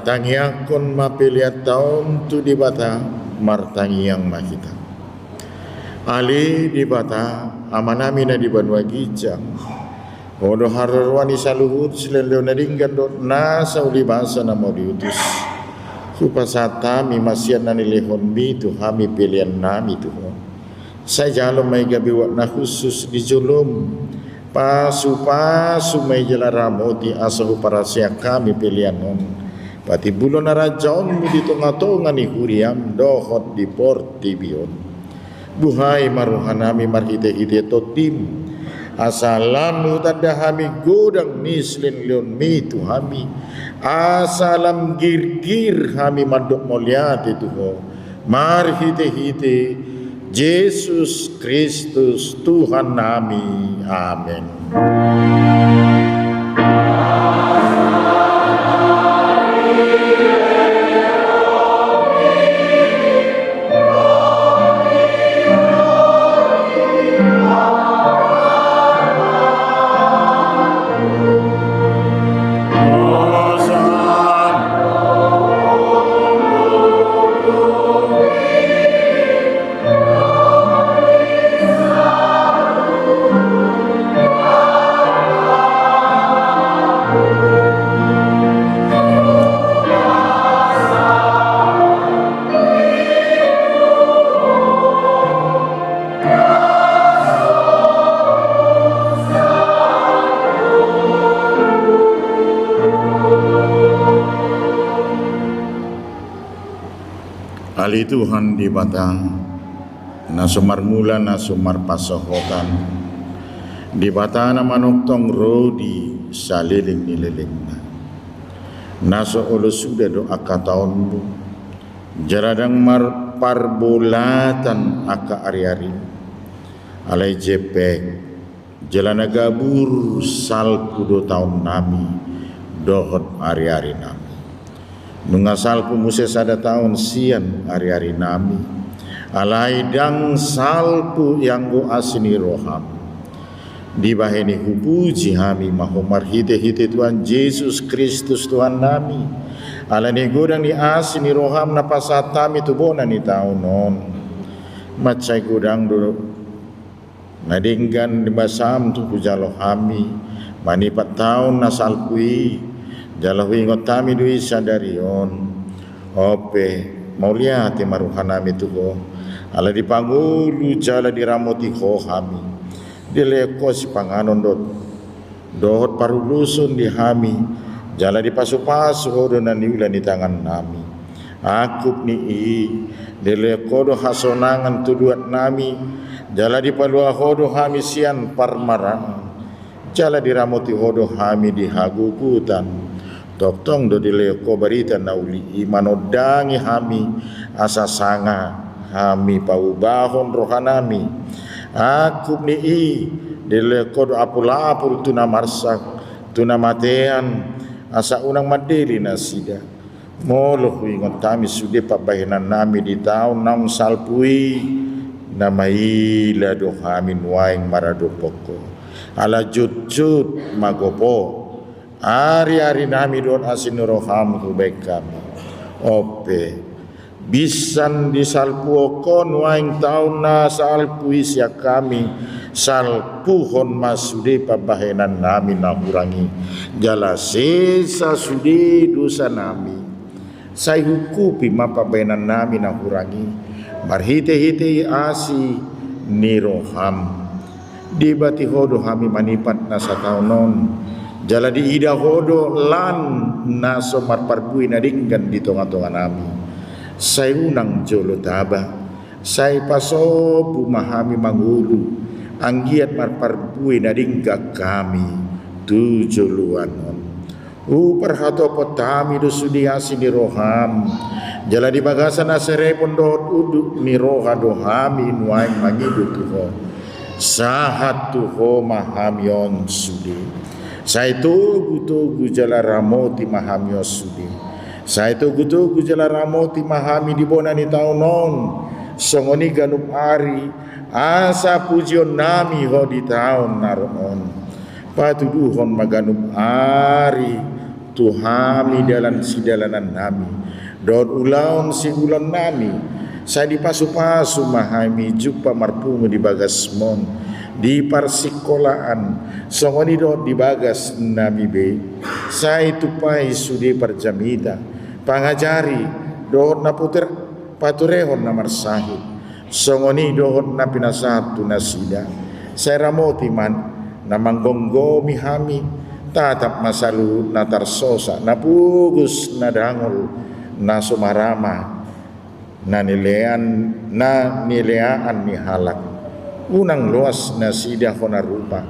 A: Tangiakon mapiliat tahun tu di bata martangiang makita ali di bata amanami na di banwa gijang odo hararwani saluhut sileleo na ringgan do nasa uli basa na mau diutus supasata mi masian na nilehon mi tu hami pilihan nami tu saya jalo may gabiwak na khusus di julum pasu may jalaramoti asahu para siya kami pilihan on pati bulan narajaon mo dito nga to nga ni huriam dohot di porti biyon buhay maruhanami marhite-hite to tim asalam tanda hami godang mislin leon mi tu hami asalam girgir hami madok molyati tu ho marhite-hite Yesus Kristus Tuhan nami amin. Ali Tuhan di bata na sumarmula na sumarpasohokan di bata na manuktong rodi sa liling na naso ulo sudah doa kataon mo jaradang parbulatan aka ari-ari alay jepek jalan agabur salpu do tahun nami dohot ari-ari nami nunga salpu muse sada tahun sian ari-ari nami alay dang salpu yang go asini roham di baheni hupuji hami mahumar hite Tuhan Yesus Kristus Tuhan nami ala ni godang ni asini roham na pasatami tubona ni tahun non macay godang do nadinggan di basam tu pujalo hami manipat tahun na salpui jalahui ngotami dui sadarion ope maulia ti maruhanami tu ko ala di pangulu jala di ramoti ko hami dileko si panganon dohot parulusun di hami jala di pasu-pasu hodo na niulan di tangan nami akup ni dileko do hasonangan tuduat nami jala di palua hodo hami sian parmarang jala di ramoti hodo hami di hagukutan doktong do dileko barita nauli imanodangi hami asa sanga hami paubahon rohanami aku ni dileko do apul-apul tuna marsak tuna matean asa unang madeli nasida moloh ingon kami sude pabahinan nami di tahun nang salpui namaila do hamin waing marado poko ala jut-jut magopo hari-hari nami don asin roham baik kami ope bisan di salpu kon waing tahun na salpui sia kami salpuhon masude pabahenan nami na hurangi jala sesa sude dosa nami sai hukupi mapabahenan nami na hurangi marhite-hite asi ni roham di bati hodo hami manipat na sa taonon jala di ida hodo lan na somar parbui na dinggan di tonga-tonga nami say unang jolo taba say paso pumahami mangulu anggiat marparbui na dingga kami tu joluanon perhato potami do sudiasi ni roham jala di bagasan na serepon dohot uduk ni roha dohami inuaing mangidu tuho sahat tuho mahamion sudi saya tugu jala ramoti mahami osudi saya tugu jala ramoti mahami di bona ni taunon songoni ganup ari asa pujion nami ho di taun naron patuduhon maganup ari tuhami dalan sidalanan nami don ulaon si ulon nami saya di pasu-pasu mahami jupa marpungu di bagasmon di parsikolaan songoni do di bagas nami be saya tupai sudi perjamita pangajari dohot na puter paturehon na marsahid songoni dohot na pinasatu nasida saya ramoti man na manggonggomi hami tatap masalu na tarsosa na pugus na dangol na sumarama na nileaan ni halak unang luas nasida hona rupa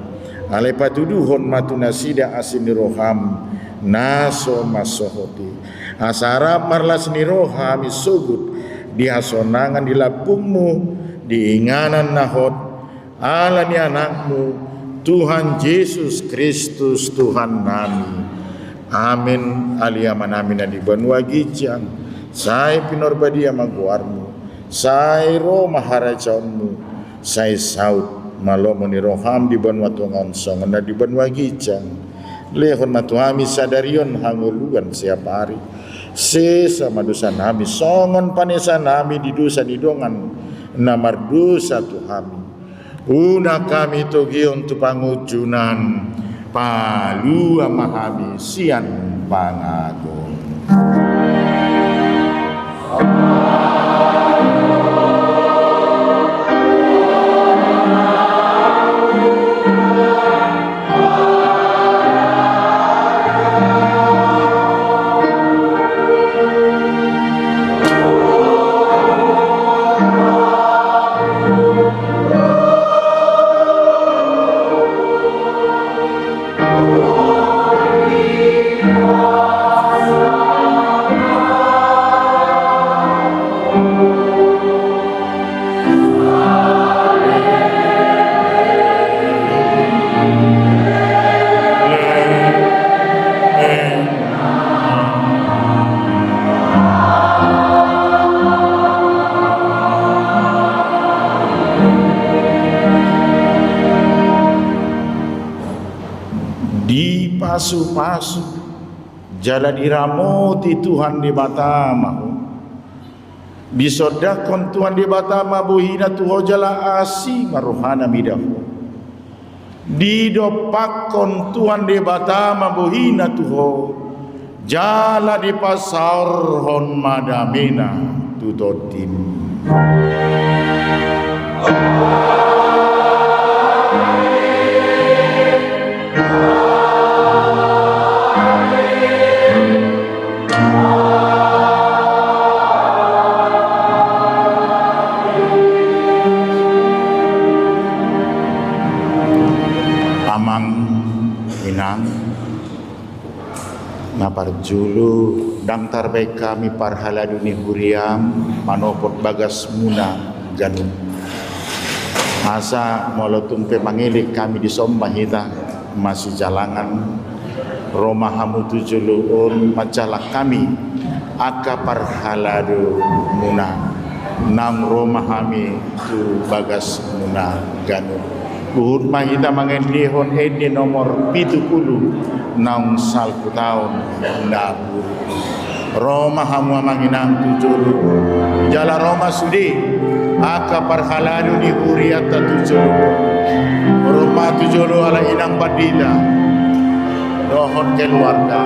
A: alay patuduhon matu nasida asin ni roham naso masohoti asarap marlas ni roham isugut di hasonangan di lapungmu di inganan nahot ala ni anakmu Tuhan Yesus Kristus Tuhan nami amin aliaman amin di banua gijang sai pinorbadia magwarmu sai ro maharajaonmu sai saut malomo ni roham di banua tongon songon na di banua gijang lehon matuhami sadarion hanguluan siap hari sesa madosa nami songon panesa nami di dosa ni dongan namar dosa tuhami una kami togion tu pangujunan palu amahami sian pangagon pasu-pasu jala diramoti Tuhan di Batama bisodakon Tuhan di Batama buhina tuho jala asi marohana midahu didopakon Tuhan di Batama buhina tuho jala di pasar hon madamena tutotim naparjulu dang tarbaik kami parhaladuni huriam manopot bagas muna ganun asa molotung pemangilik kami disombah hita masih jalangan romahamu tujuluun macalah kami aka parhaladu muna nang romahami tu bagas muna ganun buhut mahita mangendihon edi nomor 70 naung salku tahun nabur Roma hamu manginang tujulu jala Roma sudi aka parhaladu di huriata tujulu Roma tujulu ala inang badila dohon keluarga